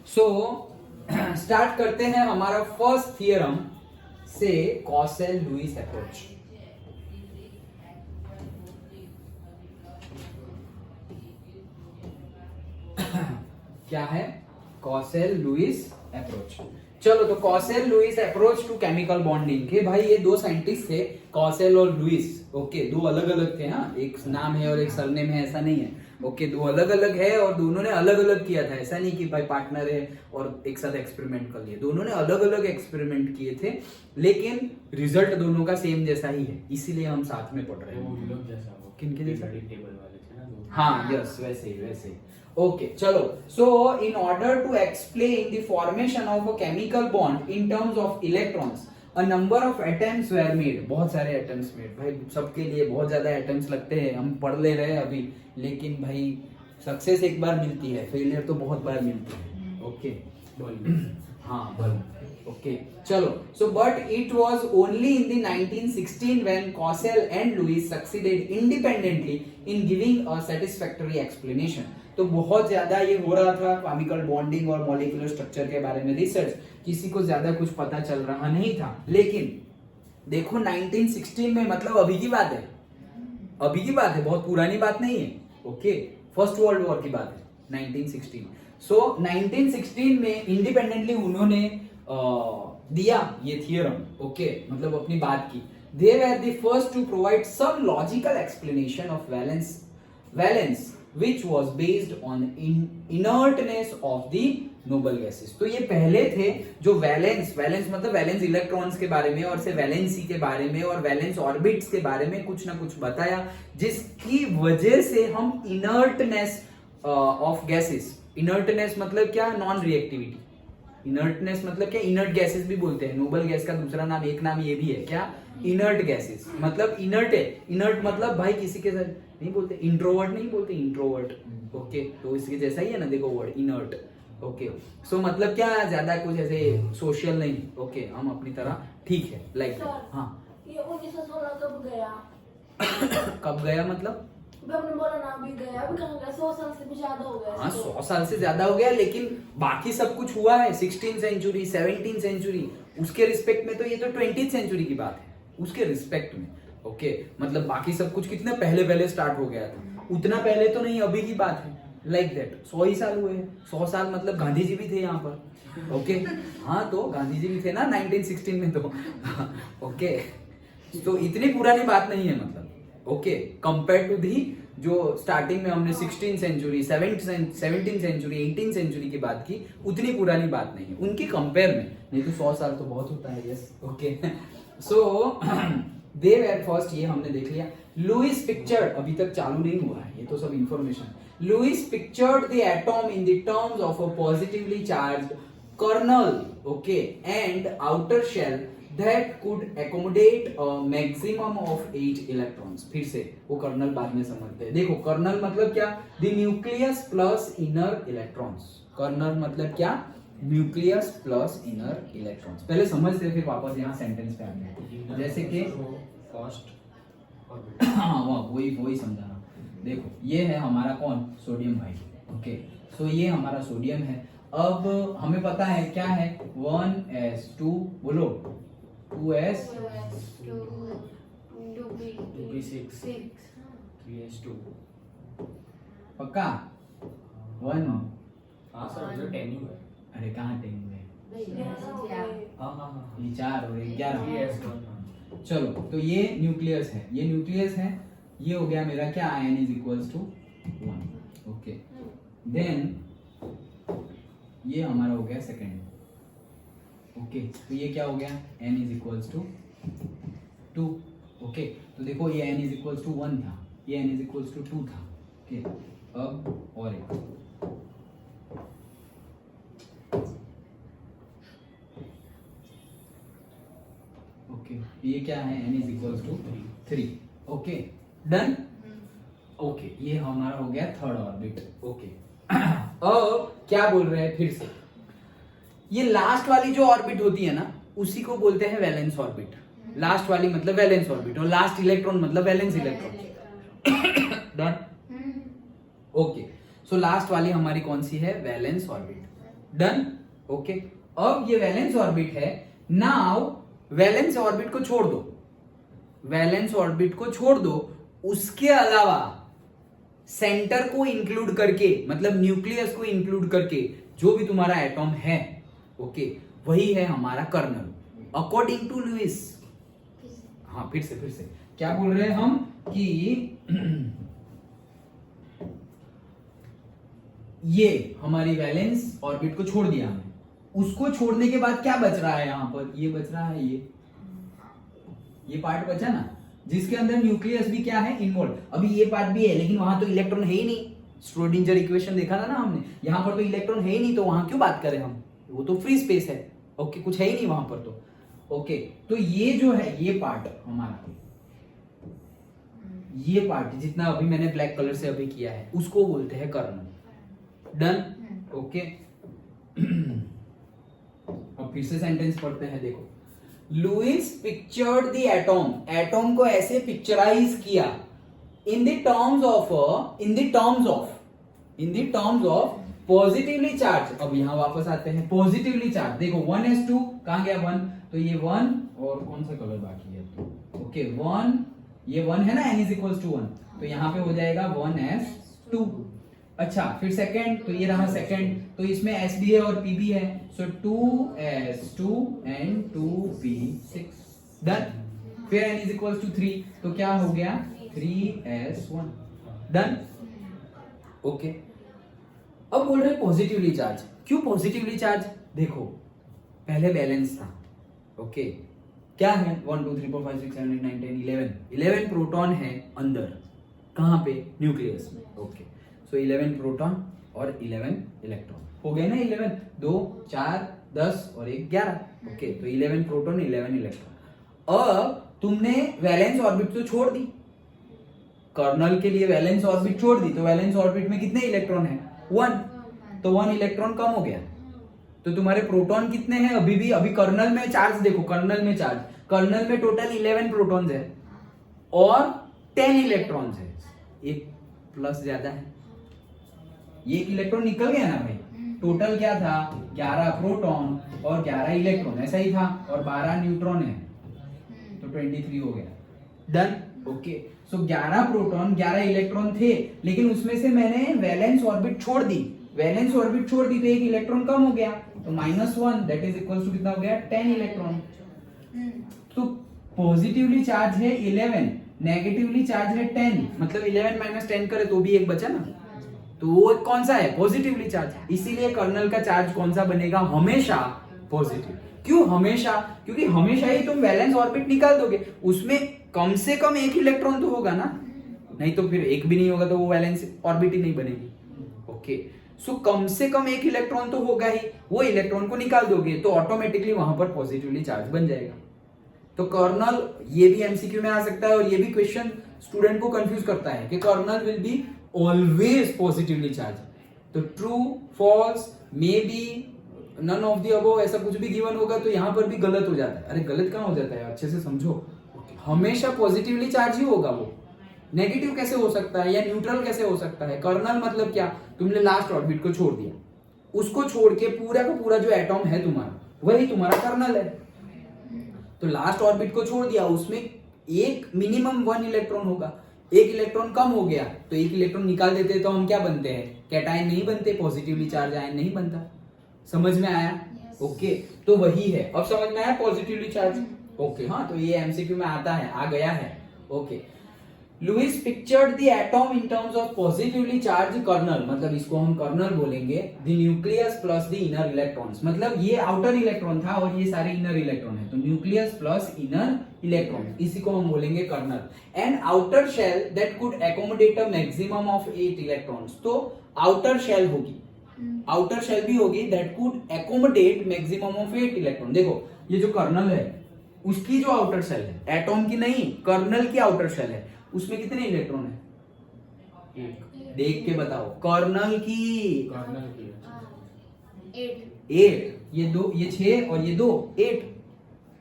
So start करते हैं हमारा फर्स्ट थियरम से, कॉसेल लुईस अप्रोच। क्या है? Kossel Lewis approach. चलो, तो Kossel Lewis approach to chemical bonding के भाई ये दो साइंटिस्ट थे, कॉसेल और लुईस। ओके, दो अलग अलग थे। हाँ, एक नाम है और एक सरनेम है, ऐसा नहीं है। ओके, दो अलग अलग है और दोनों ने अलग अलग किया था। ऐसा नहीं कि भाई पार्टनर है और एक साथ एक्सपेरिमेंट कर लिए। दोनों ने अलग अलग एक्सपेरिमेंट किए थे, लेकिन रिजल्ट दोनों का सेम जैसा ही है, इसीलिए हम साथ में पढ़ रहे हैं। किनके जैसा? हाँ, यस, वैसे ही वैसे ही। ओके, चलो। So in order to explain the formation of a chemical bond in terms of electrons, a number of atoms were made. बहुत सारे एटम्स मेड, भाई सबके लिए बहुत ज्यादा एटम्स लगते हैं, हम पढ़ ले रहे हैं अभी। लेकिन भाई सक्सेस एक बार मिलती है, फेलियर तो बहुत बार मिलती है। ओके, हाँ, बल्ब। ओके, चलो। So but it was only in the 1916 when Kossel and Lewis succeeded independently in giving a satisfactory explanation. तो बहुत ज्यादा ये हो रहा था केमिकल बॉन्डिंग और मॉलिक्यूलर स्ट्रक्चर के बारे में रिसर्च, किसी को ज्यादा कुछ पता चल रहा नहीं था। लेकिन देखो 1916 में, मतलब अभी की बात है, अभी की बात है, बहुत पुरानी बात नहीं है। ओके, फर्स्ट वर्ल्ड वॉर की बात है, 1916। सो 1916 में इंडिपेंडेंटली उन्होंने दिया ये थियरम। ओके, मतलब अपनी बात की। They were the first to provide some logical explanation of valence which was based on inertness of the noble gases। तो ये पहले थे जो वैलेंस मतलब वैलेंस इलेक्ट्रॉन्स के बारे में, और से वैलेंसी के बारे में और वैलेंस ऑर्बिट्स के बारे में कुछ ना कुछ बताया, जिसकी वजह से हम इनर्टनेस ऑफ गैसेस। इनर्टनेस मतलब क्या? Non reactivity. इनर्टनेस मतलब क्या? इनर्ट गैसेस भी बोलते हैं। नोबल गैस का दूसरा नाम, एक नाम ये भी है, क्या? Inert gases. मतलब इनर्ट है। इनर्ट मतलब भाई किसी के साथ नहीं बोलते, इंट्रोवर्ट नहीं बोलते, इंट्रोवर्ट। ओके, तो इसके जैसा ही है ना, देखो वर्ड इनर्ट। ओके, सो मतलब क्या? ज्यादा कुछ ऐसे सोशल नहीं। ओके, हम अपनी तरह ठीक है, लाइक। हाँ, ये 1916 कब गया? कब गया मतलब? आपने बोला ना अभी गया, अभी कहाँ गया? 100 साल से भी ज्यादा हो गया। हाँ, 100 साल से ज्यादा हो गया, लेकिन बाकी सब कुछ हुआ है 16th सेंचुरी, 17th सेंचुरी। उसके रिस्पेक्ट में तो ये तो 20th सेंचुरी की बात है, उसके रिस्पेक्ट में। ओके, मतलब बाकी सब कुछ कितने पहले स्टार्ट हो गया था, उतना पहले तो नहीं, अभी की बात है। लाइक दैट 100 ही साल हुए हैं। 100 साल मतलब गांधी जी भी थे यहाँ पर। ओके, हाँ, तो गांधी जी भी थे ना 1916 में तो। ओके, तो इतनी पुरानी बात नहीं है मतलब। ओके, कंपेयर टू दी जो स्टार्टिंग में हमने 16th century, 17th century, 18th century की बात की, उतनी पुरानी बात नहीं है उनकी कंपेयर में। नहीं तो 100 साल तो बहुत होता है। Yes, okay. So they were first, ये हमने देख लिया। लुईस पिक्चर्ड, अभी तक चालू नहीं हुआ है, ये तो सब information. Lewis pictured the atom in the terms of a positively charged kernel, okay, and outer shell that could accommodate a maximum of 8 electrons। फिर से वो कर्नल बाद में समझते हैं। देखो, कर्नल मतलब क्या? the nucleus plus inner electrons। Kernel मतलब क्या? Nucleus plus inner electrons. पहले समझते हैं, फिर वापस यहाँ सेंटेंस पे आते हैं। जैसे कि हाँ, वही समझाना। देखो, ये है हमारा कौन? सोडियम भाई। ओके, सो ये हमारा सोडियम है। अब हमें पता है क्या है? 1s2, बोलो 2s 2p6 3s2 पक्का 1। हाँ सर, जो 10 हुआ है। अरे कहाँ 10 में? हाँ ये 4 और 11। 3s1। चलो, तो ये न्यूक्लियस है, ये न्यूक्लियस है। ये हो गया मेरा क्या? Ion is equals to 1। Okay, then ये हमारा हो गया सेकेंड। ओके, तो ये क्या हो गया? n is equals to 2। Okay, तो देखो ये n इज इक्वल्स टू 1 था, ये n इज इक्वल्स टू 2 था। ओके, अब और एक। ओके, ये क्या है? n is equals to 3। Okay, done. Okay, ये हमारा हो गया थर्ड ऑर्बिट। ओके, अब क्या बोल रहे हैं फिर से? ये लास्ट वाली जो ऑर्बिट होती है ना, उसी को बोलते हैं वैलेंस ऑर्बिट। लास्ट वाली मतलब वैलेंस ऑर्बिट, और लास्ट इलेक्ट्रॉन मतलब valence electron. Done. Okay, so last वाली हमारी कौन सी है? Valence orbit. डन। ओके, अब ये वैलेंस ऑर्बिट है। नाउ वैलेंस ऑर्बिट को छोड़ दो, वैलेंस ऑर्बिट को छोड़ दो, उसके अलावा सेंटर को इंक्लूड करके, मतलब न्यूक्लियस को इंक्लूड करके जो भी तुम्हारा एटॉम है, ओके, वही है हमारा कर्नल अकॉर्डिंग टू लुईस। हाँ, फिर से क्या बोल रहे हैं हम कि ये हमारी वैलेंस ऑर्बिट को छोड़ दिया हमने, उसको छोड़ने के बाद क्या बच रहा है? यहां पर ये बच रहा है, ये पार्ट बचा ना, जिसके अंदर न्यूक्लियस भी क्या है? इन्वॉल्व। अभी ये पार्ट भी है, लेकिन वहां तो इलेक्ट्रॉन है ही नहीं। श्रोडिंजर इक्वेशन देखा था ना हमने, यहां पर तो इलेक्ट्रॉन है ही नहीं, तो वहां क्यों बात करें हम? वो तो फ्री स्पेस है। ओके, कुछ है ही नहीं वहां पर तो। ओके, तो ये जो है, ये पार्ट हमारा, ये पार्ट जितना अभी मैंने ब्लैक कलर से अभी किया है, उसको बोलते हैं कर्नल। डन। ओके, अब फिर से सेंटेंस पढ़ते हैं। देखो, Lewis pictured the atom, atom को ऐसे पिक्चराइज किया in the terms of positively charge. अब यहां वापस आते हैं, पॉजिटिवली चार्ज। देखो 1s2 कहां गया? 1, तो ये 1 और कौन सा कलर बाकी है? ओके, 1, ये 1 है ना, n = 1, तो यहां पे हो जाएगा 1s2। अच्छा, फिर सेकंड, तो ये रहा सेकंड, तो इसमें s भी है और p भी है, सो 2s2 and 2p6। डन। फिर n = 3, तो क्या हो गया? 3s1। डन। ओके, अब बोल रहे पॉजिटिवली चार्ज। क्यों पॉजिटिवली चार्ज? देखो, पहले बैलेंस था। ओके, क्या है? 1 2 3 4 5 6 7 8 9 10 11 प्रोटॉन है अंदर। कहां पे? न्यूक्लियस में। ओके, सो 11 प्रोटॉन और 11 इलेक्ट्रॉन हो गए ना। 11 2 4 10 और 1 11। ओके, तो 11 प्रोटॉन 11 इलेक्ट्रॉन। अब तुमने वैलेंस ऑर्बिट तो छोड़ दी, कर्नल के लिए वैलेंस ऑर्बिट छोड़ दी, तो वैलेंस ऑर्बिट में कितने इलेक्ट्रॉन है? 1, तो 1 इलेक्ट्रॉन कम हो गया। तो तुम्हारे प्रोटॉन कितने हैं? अभी कर्नल में चार्ज देखो, कर्नल में टोटल 11 प्रोटॉन्स है और 10 इलेक्ट्रॉन्स है। एक प्लस ज्यादा है, ये एक इलेक्ट्रॉन निकल गया ना भाई। टोटल क्या था? 11 प्रोटॉन और 11 इलेक्ट्रॉन, ऐसा ही था, और 12 न्यूट्रॉन है, तो 23 हो गया। डन। ओके, सो 11 प्रोटॉन 11 इलेक्ट्रॉन थे, लेकिन उसमें से मैंने वैलेंस ऑर्बिट छोड़ दी, तो एक इलेक्ट्रॉन कम हो गया, तो -1 दैट इज इक्वल टू कितना हो गया? 10 इलेक्ट्रॉन। तो पॉजिटिवली चार्ज है 11, नेगेटिवली चार्ज है 10, मतलब 11 - 10 करे तो भी एक बचा ना, तो वो कौन सा है? Positively charge. इसीलिए कर्नल का चार्ज कौन सा बनेगा? हमेशा पॉजिटिव। क्यों हमेशा? क्योंकि हमेशा ही तुम वैलेंस ऑर्बिट निकाल दोगे, उसमें कम से कम एक इलेक्ट्रॉन तो होगा ना, नहीं तो फिर एक भी नहीं होगा तो वो वैलेंस ऑर्बिट ही नहीं बनेगी। ओके, सो कम से कम एक इलेक्ट्रॉन तो होगा ही, वो इलेक्ट्रॉन को निकाल दोगे तो ऑटोमेटिकली वहां पर पॉजिटिवली चार्ज बन जाएगा। तो कर्नल, ये भी एमसीक्यू में आ सकता है और ये भी क्वेश्चन स्टूडेंट को कंफ्यूज करता है कि kernel will be always positively charge. तो true, false, may be, none of the above, ऐसा कुछ भी गिवन होगा तो यहां पर भी गलत हो जाता है। अरे गलत कहां हो जाता है? अच्छे से समझो, हमेशा पॉजिटिवली चार्ज ही होगा वो। नेगेटिव कैसे हो सकता है या न्यूट्रल कैसे हो सकता है? कर्नल मतलब क्या? तुमने लास्ट ऑर्बिट को छोड़ दिया, उसको छोड़ के पूरा का पूरा जो एटॉम है तुम्हारा, वही तुम्हारा कर्नल है। तो लास्ट ऑर्बिट को छोड़ दिया, उसमें एक मिनिमम 1 इलेक्ट्रॉन होगा, एक इलेक्ट्रॉन कम हो गया तो एक इलेक्ट्रॉन निकाल देते तो हम क्या बनते हैं? कैटायन नहीं बनते, पॉजिटिवली चार्ज आयन नहीं बनता। समझ में आया? ओके, तो वही है। अब समझ में आया पॉजिटिवली चार्ज? ओके, हाँ, तो ये एमसीक्यू में आता है, आ गया है। Okay, Lewis pictured the atom in terms of positively charge kernel, मतलब इसको हम कर्नल बोलेंगे, the nucleus plus the inner electrons, मतलब ये आउटर इलेक्ट्रॉन था और ये सारे इनर इलेक्ट्रॉन है, तो न्यूक्लियस प्लस इनर इलेक्ट्रॉन, इसी को हम बोलेंगे kernel. And outer shell that could accommodate a maximum of 8 electrons, तो आउटर शेल होगी, आउटर शेल भी होगी that could accommodate maximum of 8 electron. देखो ये जो कर्नल है उसकी जो आउटर शेल है, एटॉम की नहीं, कर्नल की आउटर शेल है, उसमें कितने इलेक्ट्रॉन है? देख के बताओ। कर्नल की 8, ये 2, ये 6 और ये 2, 8।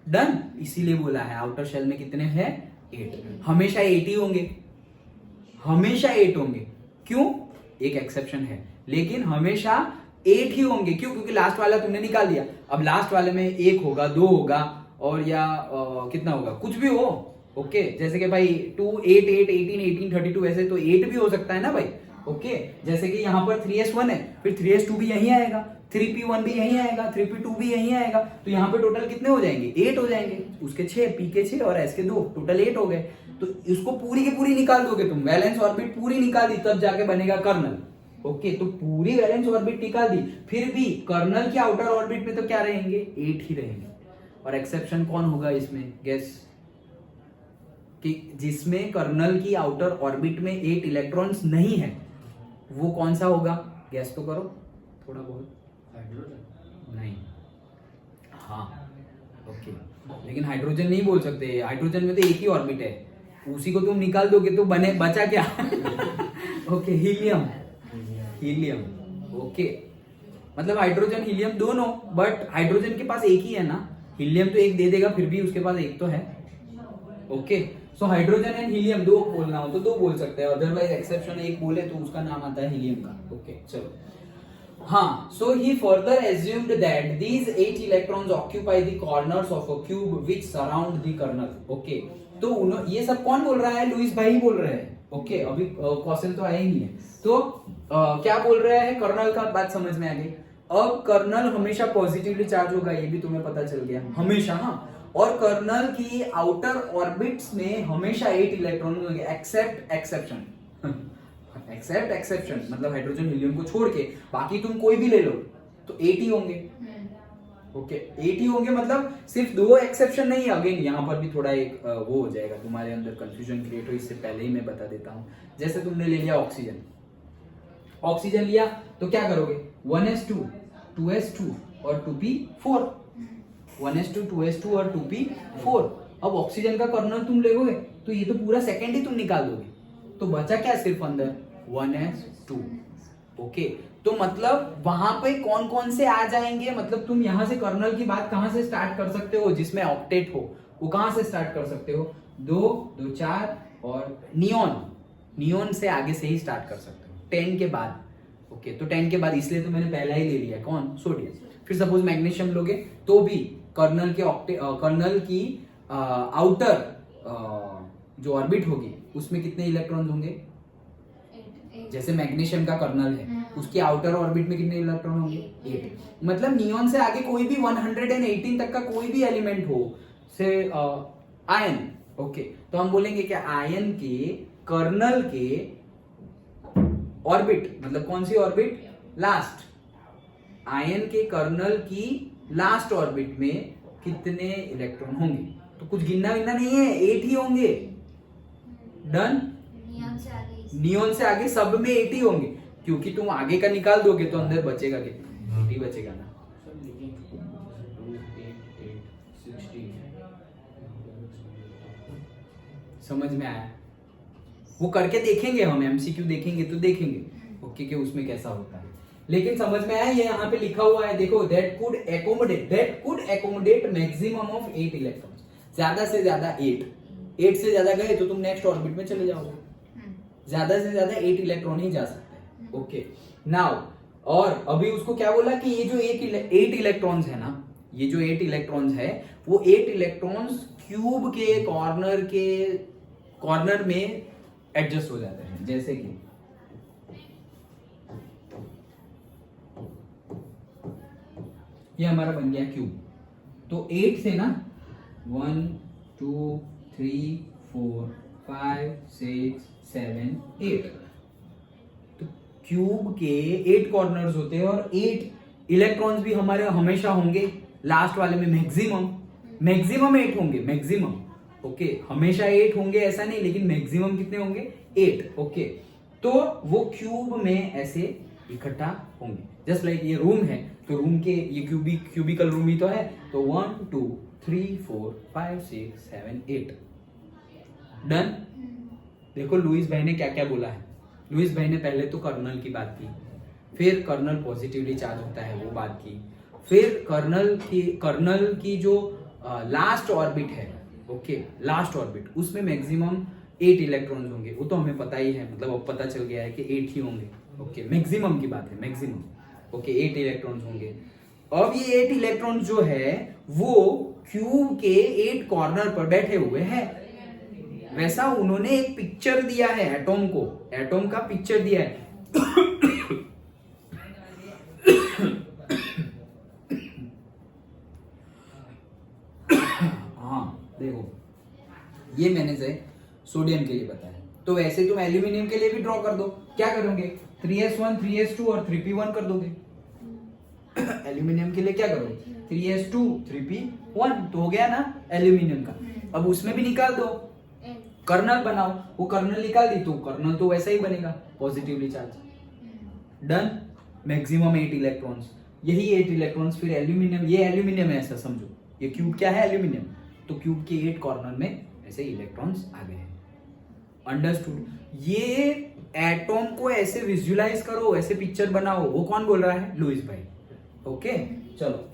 डन। इसीलिए बोला है आउटर शेल में कितने हैं? 8। हमेशा 8 ही होंगे, हमेशा 8 होंगे। क्यों? एक एक्सेप्शन है, लेकिन हमेशा 8 ही होंगे। क्यों? क्योंकि लास्ट वाला तुमने निकाल दिया। अब लास्ट वाले में 1 होगा, 2 होगा, और या कितना होगा, कुछ भी हो। ओके, जैसे कि भाई 2, 8, 8, 18, 18, 32, ऐसे तो 8 भी हो सकता है ना भाई। ओके, जैसे कि यहाँ पर 3s1 है, फिर 3s2 भी यहीं आएगा, 3p1 भी यहीं आएगा, 3p2 भी यहीं आएगा, तो यहाँ पे टोटल कितने हो जाएंगे? 8 हो जाएंगे। उसके 6, p के 6 और s के 2, टोटल 8 हो गए। तो इसको पूरी की पूरी निकाल दोगे तुम, वैलेंस ऑर्बिट पूरी निकाल दी, तब जाके बनेगा कर्नल। ओके, तो पूरी वैलेंस ऑर्बिट निकाल दी, फिर भी कर्नल के आउटर ऑर्बिट में तो क्या रहेंगे? 8 ही रहेंगे। और एक्सेप्शन कौन होगा इसमें? गेस, कि जिसमें कर्नल की आउटर ऑर्बिट में 8 इलेक्ट्रॉन्स नहीं है, वो कौन सा होगा? गेस तो करो थोड़ा बहुत। हाइड्रोजन नहीं, हाँ, ओके, लेकिन हाइड्रोजन नहीं बोल सकते। हाइड्रोजन में तो एक ही ऑर्बिट है, उसी को तुम निकाल दोगे तो बने बचा क्या? Okay, helium. हीलियम, ओके, मतलब हाइड्रोजन हीलियम दोनों, बट हाइड्रोजन के पास एक ही है ना, हीलियम तो एक दे देगा, फिर भी उसके पास एक तो है। Okay, so hydrogen and helium दो बोलना हो तो दो बोल सकते हैं, अदरवाइज एक्सेप्शन एक बोले तो उसका नाम आता है हीलियम का। ओके, चलो, हाँ, so he further assumed that these 8 electrons occupy the corners of a cube which surround the kernel. Okay, तो ये सब कौन बोल रहा है? लुईस भाई ही बोल रहे हैं। ओके, अभी क्वेश्चन तो आया ही नहीं है, तो क्या बोल रहे हैं? कर्नल का बात समझ में आ गई। अब कर्नल हमेशा पॉजिटिवली चार्ज होगा, ये भी तुम्हें पता चल गया, हमेशा। हाँ, और कर्नल की आउटर ऑर्बिट्स में हमेशा 8 इलेक्ट्रॉन होंगे, एक्सेप्ट एक्सेप्शन। एक्सेप्ट एक्सेप्शन मतलब हाइड्रोजन हीलियम को छोड़ के बाकी तुम कोई भी ले लो तो 8 ही होंगे। ओके, 8 ही होंगे, मतलब सिर्फ 2 एक्सेप्शन नहीं है। अगेन यहाँ पर भी थोड़ा एक वो हो जाएगा, तुम्हारे अंदर कंफ्यूजन क्रिएट हो, इससे पहले ही मैं बता देता हूँ। जैसे तुमने ले लिया ऑक्सीजन, ऑक्सीजन लिया तो क्या करोगे? 1s2, 2s2 और 2p4, 1s2, 2s2 और 2p4। अब ऑक्सीजन का कर्नल तुम लोगे तो ये तो पूरा सेकेंड ही तुम निकाल दोगे, तो बचा क्या सिर्फ अंदर? 1s2। ओके, तो मतलब वहां पे कौन कौन से आ जाएंगे? मतलब तुम यहां से कर्नल की बात कहां से स्टार्ट कर सकते हो? जिसमें ऑक्टेट हो वो कहां से स्टार्ट कर सकते हो? 2, 2, 4 और नियॉन, नियॉन से आगे से ही स्टार्ट कर सकते हो, 10 के बाद। ओके, तो 10 के बाद इसलिए तो मैंने पहला ही ले लिया, कौन? सोडियम। फिर सपोज मैग्नीशियम लोगे तो भी कर्नल के कर्नल की आउटर जो ऑर्बिट होगी उसमें कितने इलेक्ट्रॉन होंगे? जैसे मैग्नीशियम का कर्नल है, उसके आउटर ऑर्बिट में कितने इलेक्ट्रॉन होंगे? 8। मतलब नियॉन से आगे कोई भी 118 तक का कोई भी एलिमेंट हो, से आयन। ओके, तो हम बोलेंगे कि आयन के कर्नल के ऑर्बिट, मतलब कौन सी ऑर्बिट? लास्ट। आयन के कर्नल की लास्ट ऑर्बिट में कितने इलेक्ट्रॉन होंगे? तो कुछ गिनना विनना नहीं है, 8 ही होंगे। डन? नियॉन से आगे सब में 8 ही होंगे, क्योंकि तुम आगे का निकाल दोगे तो अंदर बचेगा कितना? 8 ही बचेगा ना। सर लेकिन 2, 8, 8, 16 समझ में आया? वो करके देखेंगे, हम एमसीक्यू देखेंगे तो देखेंगे ओके कि उसमें कैसा होता है। लेकिन समझ में आया? ये यहाँ पे लिखा हुआ है, देखो, that could accommodate maximum of 8 electrons. ज्यादा से ज्यादा 8 से ज्यादा गए तो तुम नेक्स्ट ऑर्बिट में चले जाओगे। ज्यादा से ज्यादा 8 इलेक्ट्रॉन ही जा सकते हैं। ओके, नाउ, और अभी उसको क्या बोला कि ये जो 8 इलेक्ट्रॉन्स है ना, ये जो 8 इलेक्ट्रॉन्स है वो 8 इलेक्ट्रॉन्स क्यूब के कॉर्नर में एडजस्ट हो जाते हैं। जैसे कि ये हमारा बन गया क्यूब, तो 8 से ना 1, 2, 3, 4, 5, 6, 7, 8, तो क्यूब के 8 कॉर्नर्स होते हैं और 8 इलेक्ट्रॉन्स भी हमारे हमेशा होंगे लास्ट वाले में। मैक्सिमम 8 होंगे, मैक्सिमम। ओके, हमेशा 8 होंगे ऐसा नहीं, लेकिन मैक्सिमम कितने होंगे? 8। ओके, तो वो क्यूब में ऐसे इकट्ठा होंगे। जस्ट लाइक ये रूम है, तो रूम के ये क्यूबिकल रूम ही तो है, तो 1, 2, 3, 4, 5, 6, 7, 8। डन? देखो लुईस भाई ने क्या क्या बोला है। लुईस भाई ने पहले तो कर्नल की बात की, फिर कर्नल पॉजिटिवली चार्ज होता है वो बात की, फिर कर्नल की जो लास्ट ऑर्बिट है, ओके, लास्ट ऑर्बिट, उसमें मैक्सिमम 8 इलेक्ट्रॉन्स होंगे। वो तो हमें पता ही है, मतलब अब पता चल गया है कि 8 ही होंगे। ओके, मैक्सिमम की बात है, मैक्सिमम। ओके, 8 इलेक्ट्रॉन्स होंगे। अब ये 8 इलेक्ट्रॉन्स जो है वो क्यूब के 8 कॉर्नर पर बैठे हुए हैं। वैसा उन्होंने एक पिक्चर दिया है एटॉम को, एटॉम का पिक्चर दिया है। हाँ देखो, ये मैंने से सोडियम के लिए बताया, तो वैसे तुम एल्यूमिनियम के लिए भी ड्रॉ कर दो। क्या करोगे, 3s1 3s2 और 3p1 कर दोगे। एल्यूमिनियम के लिए क्या करोगे, 3s2 3p1, तो हो गया ना एल्यूमिनियम का। अब उसमें भी निकाल दो, कर्नल बनाओ। वो कर्नल निकाल दी तो कर्नल तो वैसा ही बनेगा, positively charge. Done. Maximum 8 electrons, यही 8 इलेक्ट्रॉन्स फिर एल्यूमिनियम, ये एल्यूमिनियम है ऐसा समझो, ये क्यूब क्या है, एल्यूमिनियम। तो क्यूब के 8 कॉर्नर में ऐसे इलेक्ट्रॉन्स आ गए हैं। अंडरस्टूड। ये एटॉम को ऐसे विजुअलाइज करो, ऐसे पिक्चर बनाओ। वो कौन बोल रहा है, लुईस भाई। ओके चलो।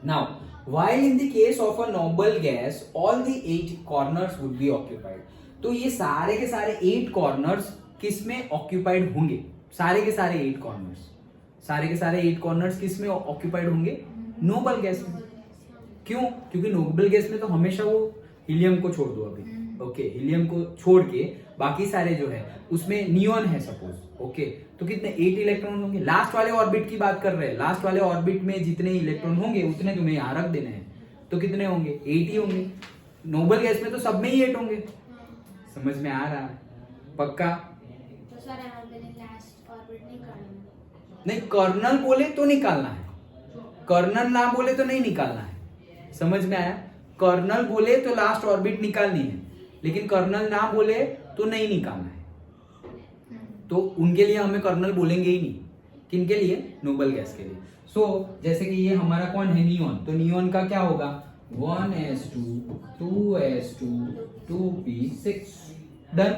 Now while in the case of a noble gas all the 8 corners would be occupied, तो ये सारे के सारे 8 कॉर्नर्स किस में ऑक्यूपाइड होंगे, सारे के सारे 8 कॉर्नर्स, सारे के सारे 8 कॉर्नर्स किस में ऑक्यूपाइड होंगे, नोबल गैस में। क्यों, क्योंकि नोबल गैस में तो हमेशा वो हीलियम को छोड़ दो अभी। ओके, हीलियम को छोड़ के बाकी सारे जो है उसमें नियॉन है सपोज। ओके, तो कितने 8 इलेक्ट्रॉन होंगे। लास्ट वाले ऑर्बिट की बात कर रहे हैं, लास्ट वाले ऑर्बिट में जितने इलेक्ट्रॉन होंगे उतने तुम्हें यहाँ रख देने हैं, तो कितने होंगे, 8 ही होंगे। नोबल गैस में तो सब में ही 8 होंगे। समझ में आ रहा है, पक्का। तो सर यहाँ पे लास्ट ऑर्बिट नहीं करना, नहीं, कर्नल बोले तो निकालना है, कर्नल ना बोले तो नहीं निकालना है। समझ में आया, कर्नल बोले तो लास्ट ऑर्बिट निकालनी है, लेकिन कर्नल ना बोले तो नहीं निकालना है। तो उनके लिए हमें कर्नल बोलेंगे ही नहीं। किनके लिए, नोबल गैस के लिए। सो जैसे कि ये हमारा कौन है, नियॉन, तो नियॉन का क्या होगा, 1s2 2s2 2p6। डन,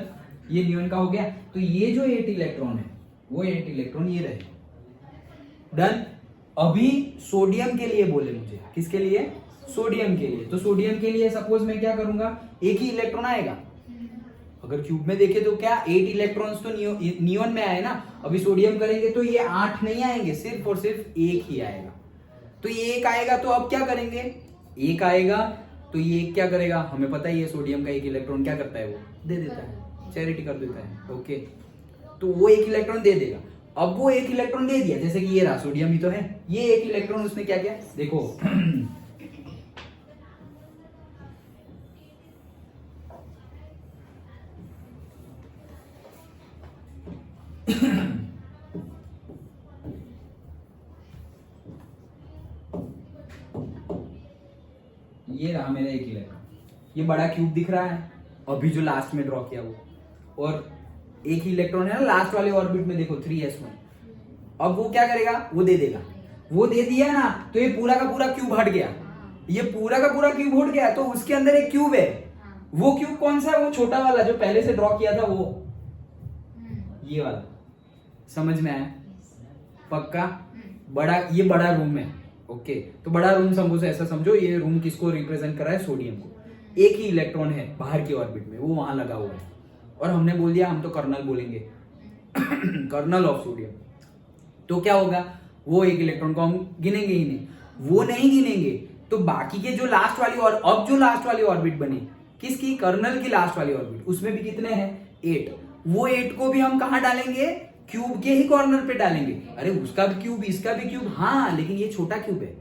ये नियॉन का हो गया। तो ये जो 8 इलेक्ट्रॉन है वो 8 इलेक्ट्रॉन ये रहे। डन। अभी सोडियम के लिए बोले मुझे, किसके लिए, सोडियम के लिए। तो सोडियम के लिए सपोज मैं क्या करूंगा, एक ही इलेक्ट्रॉन आएगा। अगर क्यूब में देखे तो क्या 8 इलेक्ट्रॉन्स तो नियॉन में आए ना। अभी सोडियम करेंगे तो ये 8 नहीं आएंगे, सिर्फ और सिर्फ एक ही आएगा। तो ये एक आएगा, तो अब क्या करेंगे, एक आएगा तो ये एक क्या करेगा, हमें पता ही है सोडियम का एक इलेक्ट्रॉन क्या करता है, वो दे देता है, चैरिटी कर देता है। ओके, तो वो एक इलेक्ट्रॉन दे देगा। अब वो एक इलेक्ट्रॉन दे दिया, जैसे कि ये रहा, सोडियम ही तो है, ये एक इलेक्ट्रॉन उसने क्या किया, देखो ये रहा मेरा एक इलेक्ट्रॉन, ये बड़ा क्यूब दिख रहा है अभी जो लास्ट में ड्रॉ किया वो, और एक ही इलेक्ट्रॉन है ना लास्ट वाले ऑर्बिट में, देखो 3s1। अब वो क्या करेगा, वो दे देगा, वो दे दिया ना, तो ये पूरा का पूरा क्यूब हट गया, ये पूरा का पूरा क्यूब हट गया। तो उसके अंदर एक क्यूब है, वो क्यूब कौन सा है, वो छोटा वाला जो पहले से ड्रॉ किया था, वो ये वाला। समझ में आया, पक्का। बड़ा, ये बड़ा रूम है। ओके, तो बड़ा रूम समझो, ऐसा समझो ये रूम किसको रिप्रेजेंट कर रहा है, सोडियम को। एक ही इलेक्ट्रॉन है बाहर की ऑर्बिट में, वो वहां लगा हुआ है, और हमने बोल दिया हम तो कर्नल बोलेंगे कर्नल ऑफ सोडियम। तो क्या होगा, वो एक इलेक्ट्रॉन को हम गिनेंगे ही नहीं, वो नहीं गिनेंगे, तो बाकी के जो लास्ट वाली, और अब जो लास्ट वाली ऑर्बिट बनी किसकी, कर्नल की लास्ट वाली ऑर्बिट, उसमें भी कितने हैं, 8। वो 8 को भी हम कहां डालेंगे, क्यूब के ही कॉर्नर पे डालेंगे। अरे उसका भी क्यूब, इसका भी क्यूब, हाँ, लेकिन ये छोटा क्यूब है,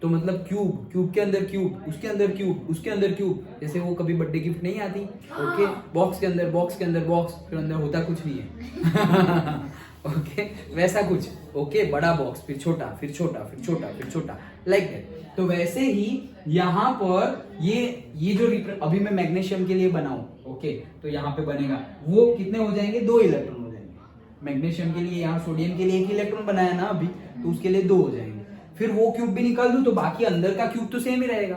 तो मतलब क्यूब, क्यूब के अंदर क्यूब, उसके अंदर क्यूब, उसके अंदर क्यूब, जैसे वो कभी बर्थडे गिफ्ट नहीं आती। ओके, बॉक्स के अंदर बॉक्स के अंदर बॉक्स, फिर अंदर होता कुछ नहीं है ओके, वैसा कुछ। ओके, बड़ा बॉक्स, फिर छोटा, फिर छोटा, फिर छोटा, फिर छोटा, लाइक दैट। तो वैसे ही यहाँ पर ये जो अभी मैं मैग्नीशियम के लिए बनाऊं, ओके, तो यहाँ पे बनेगा, वो कितने हो जाएंगे, 2 इलेक्ट्रॉन हो जाएंगे। मैग्नीशियम के लिए, यहाँ सोडियम के लिए एक इलेक्ट्रॉन बनाया ना अभी, तो उसके लिए 2 हो जाएंगे। फिर वो क्यूब भी निकाल दूं तो बाकी अंदर का क्यूब तो सेम ही रहेगा।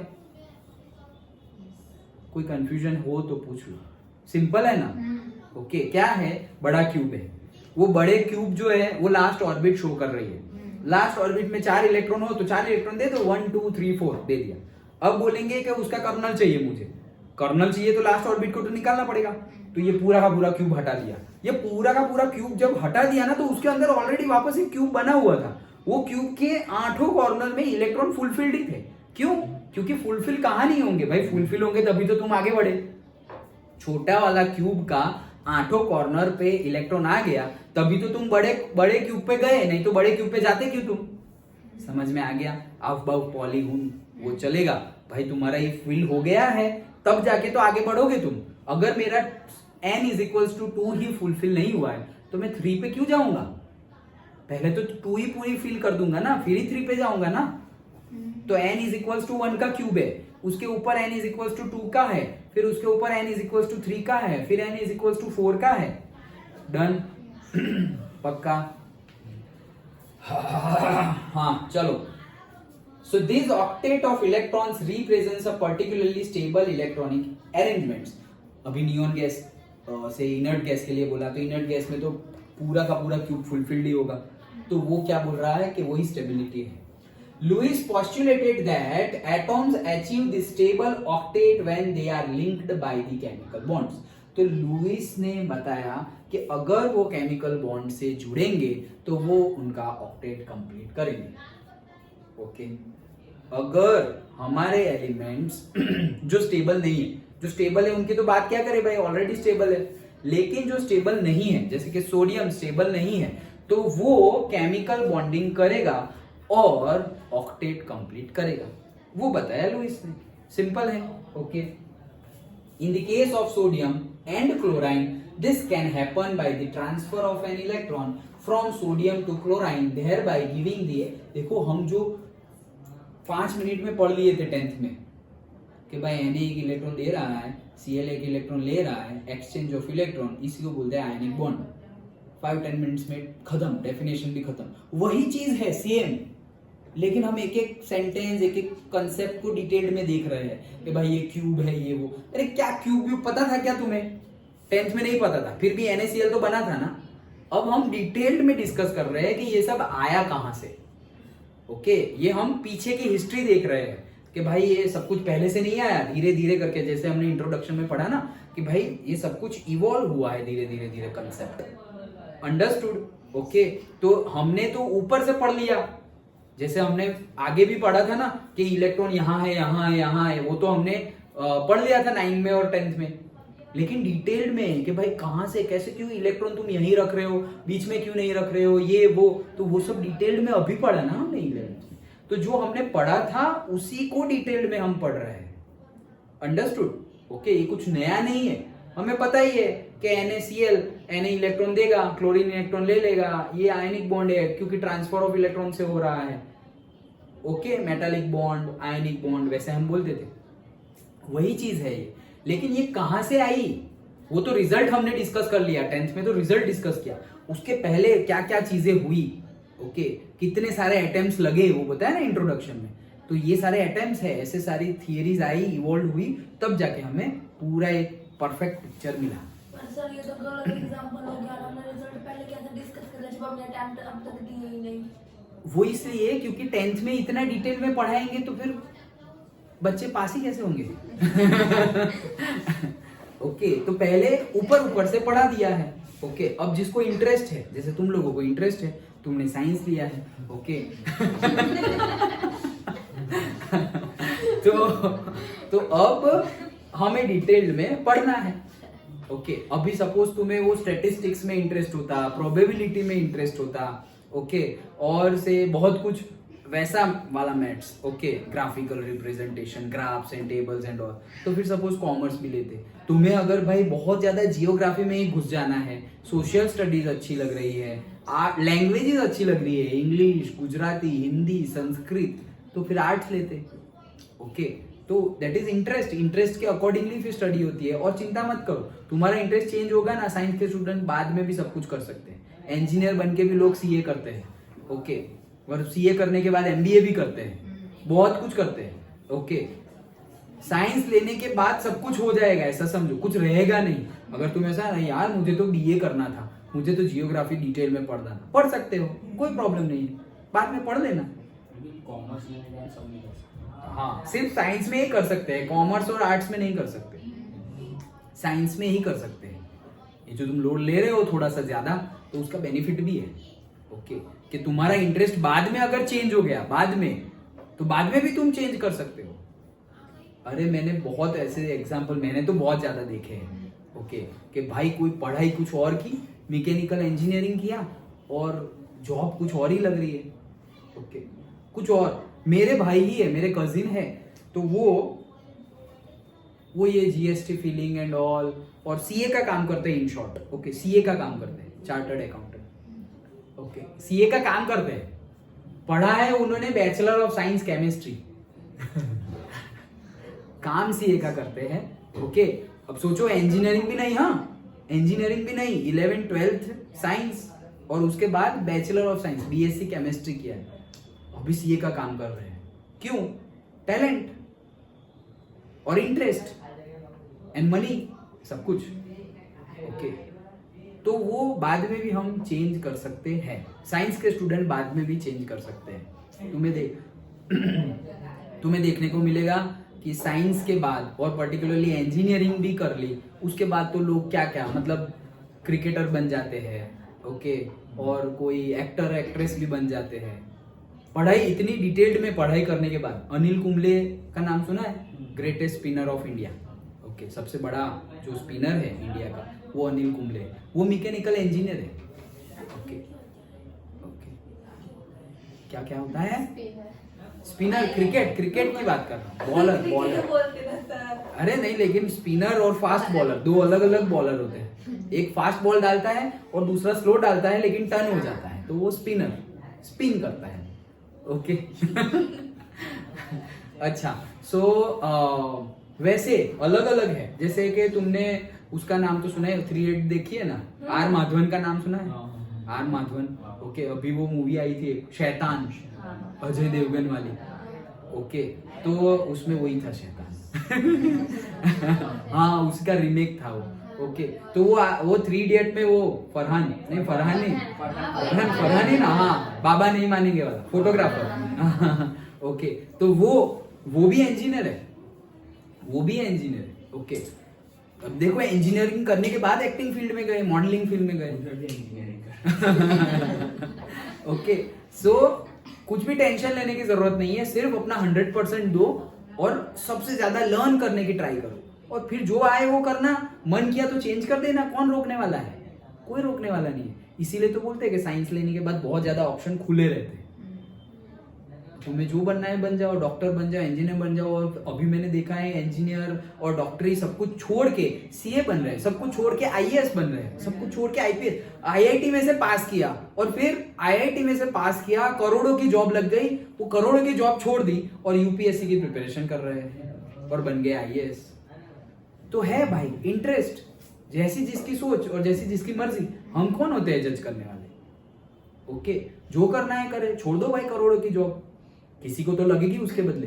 कोई कंफ्यूजन हो तो पूछ लो, सिंपल है ना। ओके, क्या है, बड़ा क्यूब है, वो बड़े क्यूब जो है वो लास्ट ऑर्बिट शो कर रही है। लास्ट ऑर्बिट में 4 इलेक्ट्रॉन हो तो 4 इलेक्ट्रॉन दे दो, 1 2 3 4 दे दिया। अब बोलेंगे कि उसका कर्नल चाहिए मुझे, कर्नल चाहिए तो लास्ट ऑर्बिट को तो निकालना पड़ेगा, तो ये पूरा का पूरा क्यूब हटा दिया। ये पूरा का पूरा क्यूब जब हटा दिया ना, तो उसके अंदर ऑलरेडी वापस एक क्यूब बना हुआ था। वो क्यूब के 8 कॉर्नर में इलेक्ट्रॉन फुलफिल्ड ही थे। क्यों? क्योंकि फुलफिल कहाँ नहीं होंगे भाई, फुलफिल होंगे तभी तो तुम आगे बढ़े। छोटा वाला क्यूब का 8 कॉर्नर पे इलेक्ट्रॉन आ गया तभी तो तुम बड़े बड़े क्यूब पे गए, नहीं तो बड़े क्यूब पे जाते क्यों तुम? समझ में आ गया? अब पॉलीगॉन वो चलेगा भाई, तुम्हारा ये फिल हो गया है तब जाके तो आगे बढ़ोगे तुम। अगर मेरा n इज इक्वल्स टू 2 ही फुलफिल नहीं हुआ है तो मैं 3 पे क्यों जाऊंगा? पहले तो 2 ही पूरी फिल कर दूंगा ना, फिर ही 3 पे जाऊंगा ना। तो n इज इक्वल्स टू 1 का क्यूब है, उसके ऊपर n इज इक्वल्स टू 2 का है, फिर उसके ऊपर n इज इक्वल्स टू 3 का है, फिर n इज इक्वल्स टू 4 का है। डन? पक्का? हाँ चलो। So this octet of electrons represents a particularly stable electronic arrangements. अभी नियॉन गैस से इनर्ट गैस के लिए बोला, तो इनर्ट गैस में तो पूरा का पूरा क्यूब फुलफिल्ड ही होगा, तो वो क्या बोल रहा है कि वही स्टेबिलिटी है। Lewis postulated that atoms achieve the stable octet when they are linked by the chemical bonds. तो लुइस ने बताया कि अगर वो केमिकल बॉन्ड से जुड़ेंगे तो वो उनका ऑक्टेट कंप्लीट करेंगे। ओके अगर हमारे एलिमेंट्स जो स्टेबल नहीं है, जो स्टेबल है उनकी तो बात क्या करें भाई, ऑलरेडी स्टेबल है। लेकिन जो स्टेबल नहीं है, जैसे कि सोडियम स्टेबल नहीं है, तो वो केमिकल बॉन्डिंग करेगा और ऑक्टेट कंप्लीट करेगा। वो बताया लुइस ने, सिंपल है। Okay in the case of sodium and chlorine this can happen by the transfer of an electron from sodium to chlorine, thereby giving the, देखो हम जो 5 मिनट में पढ़ लिए थे 10th में कि भाई Na एक इलेक्ट्रॉन दे रहा है, Cl एक इलेक्ट्रॉन ले रहा है, एक्सचेंज ऑफ इलेक्ट्रॉन, इसी को बोलते हैं आयनिक बॉन्ड। 5-10 मिनट्स में खत्म, डेफिनेशन भी खत्म। वही चीज है सेम, लेकिन हम एक एक सेंटेंस एक एक कंसेप्ट को डिटेल्ड में देख रहे हैं कि भाई ये क्यूब है, ये वो। अरे क्या क्यूब पता था क्या तुम्हें? 10th में नहीं पता था, फिर भी NaCl तो बना था ना। अब हम डिटेल्ड में डिस्कस कर रहे हैं कि ये सब आया कहां से। ओके ये हम पीछे की हिस्ट्री देख रहे हैं कि भाई ये सब कुछ पहले से नहीं आया, धीरे धीरे करके, जैसे हमने इंट्रोडक्शन में पढ़ा ना कि भाई ये सब कुछ इवॉल्व हुआ है धीरे धीरे धीरे कंसेप्ट। अंडरस्टूड? ओके तो हमने तो ऊपर से पढ़ लिया, जैसे हमने आगे भी पढ़ा था ना कि इलेक्ट्रॉन यहाँ है, यहाँ है, यहाँ है, वो तो हमने पढ़ लिया था 9 में और 10th में। लेकिन डिटेल्ड में कि भाई कहां से कैसे, क्यों इलेक्ट्रॉन तुम यहीं रख रहे हो, बीच में क्यों नहीं रख रहे हो, ये वो, तो वो सब डिटेल्ड में अभी पढ़ा ना हमने 11th में। तो जो हमने पढ़ा था उसी को डिटेल्ड में हम पढ़ रहे हैं। अंडरस्टूड? ओके ये कुछ नया नहीं है, हमें पता ही है कि NaCl Na इलेक्ट्रॉन देगा, क्लोरीन इलेक्ट्रॉन ले लेगा, ये आयनिक बॉन्ड है क्योंकि ट्रांसफर ऑफ इलेक्ट्रॉन से हो रहा है। Okay metallic bond, ionic bond, वैसे हम बोलते थे, वही चीज है ये। लेकिन ये कहां से आई, वो तो रिजल्ट हमने डिस्कस कर लिया 10th में, तो रिजल्ट डिस्कस किया। उसके पहले क्या क्या चीजें हुई, ओके कितने सारे एटम्स लगे, वो बताया ना इंट्रोडक्शन में। तो ये सारे एटम्स है, ऐसे सारी थियरीज आई, इवॉल्व हुई, तब जाके हमें पूरा एक परफेक्ट पिक्चर मिला। पर सर ये तो गलत एग्जांपल हो गया ना, हमने रिजल्ट पहले कैसे डिस्कस कर जब हमने अटेम्प्ट अब तक दिए ही नहीं। वो इसलिए क्योंकि 10th में इतना डिटेल में पढ़ाएंगे तो फिर बच्चे पास ही कैसे होंगे। ओके तो पहले ऊपर ऊपर से पढ़ा दिया है। ओके अब जिसको इंटरेस्ट है, जैसे तुम लोगों को इंटरेस्ट है, तुमने साइंस लिया है, ओके तो अब हमें डिटेल्ड में पढ़ना है। ओके अभी सपोज तुम्हें वो स्टैटिस्टिक्स में इंटरेस्ट होता, प्रोबेबिलिटी में इंटरेस्ट होता, ओके और से बहुत कुछ वैसा वाला maths, okay graphical representation, graphs and tables and all, तो फिर सपोज कॉमर्स भी लेते। तुम्हें अगर भाई बहुत ज्यादा जियोग्राफी में ही घुस जाना है, सोशल स्टडीज अच्छी लग रही है, लैंग्वेजेस अच्छी लग रही है, इंग्लिश, गुजराती, हिंदी, संस्कृत, तो फिर आर्ट्स लेते। ओके तो दैट इज इंटरेस्ट, इंटरेस्ट के अकॉर्डिंगली फिर स्टडी होती है। और चिंता मत करो, तुम्हारा इंटरेस्ट चेंज होगा ना, साइंस के स्टूडेंट बाद में भी सब कुछ कर सकते हैं। इंजीनियर बन के भी लोग सीए करते हैं, ओके और सीए करने के बाद एमबीए भी करते हैं, बहुत कुछ करते हैं। ओके साइंस लेने के बाद सब कुछ हो जाएगा, ऐसा समझो, कुछ रहेगा नहीं। अगर तुम ऐसा नहीं यार मुझे तो बीए करना था, मुझे तो जियोग्राफी डिटेल में पढ़ना था, पढ़ सकते हो, कोई प्रॉब्लम नहीं है, बाद में पढ़ लेना। कॉमर्स लेने के बाद सब नहीं कर सकते। हाँ सिर्फ साइंस में ही कर सकते हैं, कॉमर्स और आर्ट्स में नहीं कर सकते, साइंस में ही कर सकते हैं। ये जो तुम लोड ले रहे हो थोड़ा सा ज्यादा, तो उसका बेनिफिट भी है। ओके, कि तुम्हारा इंटरेस्ट बाद में अगर चेंज हो गया बाद में, तो बाद में भी तुम चेंज कर सकते हो। अरे मैंने बहुत ऐसे एग्जाम्पल, मैंने तो बहुत ज्यादा देखे हैं। ओके, कि भाई कोई पढ़ाई कुछ और की, मैकेनिकल इंजीनियरिंग किया और जॉब कुछ और ही लग रही है। ओके, कुछ और। मेरे भाई ही है, मेरे कजिन है, तो वो ये जीएसटी फीलिंग एंड ऑल और सीए का काम करते हैं। इन शॉर्ट, ओके, सीए का काम करते हैं, चार्टर्ड अकाउंटेंट। ओके, सीए का काम करते हैं। पढ़ा है उन्होंने बैचलर ऑफ साइंस केमिस्ट्री काम सीए का करते हैं। ओके, अब सोचो इंजीनियरिंग भी नहीं, हाँ इंजीनियरिंग भी नहीं, 11th 12th साइंस और उसके बाद bachelor of science BSc chemistry किया है, अभी सीए का काम कर रहे हैं। क्यों? टैलेंट और इंटरेस्ट एंड मनी, सब कुछ। ओके, तो वो बाद में भी हम चेंज कर सकते हैं। साइंस के स्टूडेंट बाद में भी चेंज कर सकते हैं। तुम्हें देखने को मिलेगा कि साइंस के बाद और पर्टिकुलरली इंजीनियरिंग भी कर ली, उसके बाद तो लोग क्या क्या मतलब क्रिकेटर बन जाते हैं। ओके, और कोई एक्टर एक्ट्रेस भी बन जाते हैं। पढ़ाई इतनी डिटेल्ड में पढ़ाई करने के बाद, अनिल कुंबले का नाम सुना है? Greatest spinner of India. Okay, सबसे बड़ा जो स्पिनर है इंडिया का वो अनिल कुंबले, वो मैकेनिकल इंजीनियर है। ओके ओके, क्या क्या होता है? स्पिनर, क्रिकेट की बात कर रहा हूँ, बॉलर। अरे नहीं, लेकिन स्पिनर और फास्ट बॉलर दो अलग अलग बॉलर होते हैं। एक फास्ट बॉल डालता है और दूसरा स्लो डालता है, लेकिन टर्न हो जाता है, तो वो स्पिनर, स्पिन करता है। ओके अच्छा, सो वैसे अलग अलग है। जैसे कि तुमने उसका नाम तो सुना है, 3 Idiots देखी है ना? आर माधवन का नाम सुना है? आर माधवन। ओके, अभी वो मूवी आई थी शैतान, अजय देवगन वाली। ओके, तो उसमें वही था शैतान हाँ, उसका रीमेक था वो। ओके, तो वो 3 Idiots में वो फरहान ही ना, हाँ, बाबा नहीं मानेंगे वाला फोटोग्राफर ओके, तो वो भी इंजीनियर है, ओके। अब देखो, इंजीनियरिंग करने के बाद एक्टिंग फील्ड में गए, मॉडलिंग फील्ड में गए ओके, सो कुछ भी टेंशन लेने की जरूरत नहीं है, सिर्फ अपना 100% दो और सबसे ज्यादा लर्न करने की ट्राई करो, और फिर जो आए वो करना। मन किया तो चेंज कर देना, कौन रोकने वाला है? कोई रोकने वाला नहीं है। इसीलिए तो बोलते हैं कि साइंस लेने के बाद बहुत ज्यादा ऑप्शन खुले रहते हैं। तुम्हें जो बनना है बन जाओ, डॉक्टर बन जाओ, इंजीनियर बन जाओ। और अभी मैंने देखा है इंजीनियर और डॉक्टरी सब कुछ छोड़ के सीए बन रहे हैं, सब कुछ छोड़ के आईएएस बन रहे हैं, सब कुछ छोड़ के आईपीएस। आईआईटी में से पास किया और फिर आईआईटी में से पास किया, करोड़ों की जॉब लग गई, वो करोड़ों की जॉब छोड़ दी और यूपीएससी की प्रिपरेशन कर रहे हैं और बन गए आईएएस। तो है भाई इंटरेस्ट, जैसी जिसकी सोच और जैसी जिसकी मर्जी। हम कौन होते हैं जज करने वाले? ओके, जो करना है करे, छोड़ दो भाई करोड़ों की जॉब, किसी को तो लगेगी उसके बदले।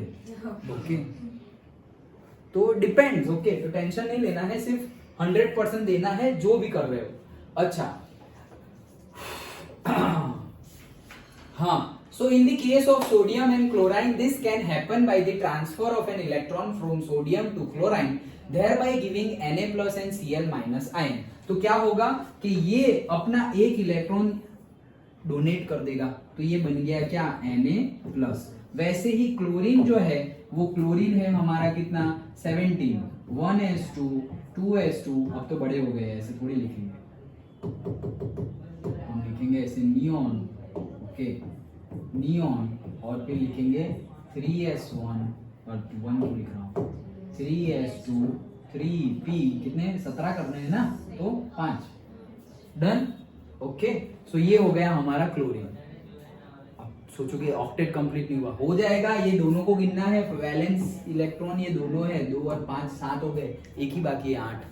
ओके, तो डिपेंड्स। ओके, तो टेंशन नहीं लेना है, सिर्फ 100% देना है जो भी कर रहे हो। अच्छा हाँ, so in the case of sodium and chlorine, this can happen by the transfer of an electron from sodium to chlorine, thereby giving Na+ and Cl- ion। तो क्या होगा कि ये अपना एक इलेक्ट्रॉन डोनेट कर देगा, तो ये बन गया क्या? Na+। वैसे ही क्लोरीन जो है, वो क्लोरीन है हमारा कितना? 17, 1s2 2s2। अब तो बड़े हो गए, ऐसे थोड़ी लिखेंगे, हम लिखेंगे ऐसे नियॉन। ओके, नियॉन, और फिर लिखेंगे 3s1 और 1 क्यों लिख रहा हूँ? 3s2 3p, कितने? 17 करने हैं ना, तो 5। डन। ओके, सो ये हो गया हमारा क्लोरीन। सोचो कि ऑक्टेट कंप्लीट नहीं हुआ, हो जाएगा। ये दोनों को गिनना है, वैलेंस इलेक्ट्रॉन ये दोनों है, 2 और 5 7 हो गए, एक ही बाकी है 8।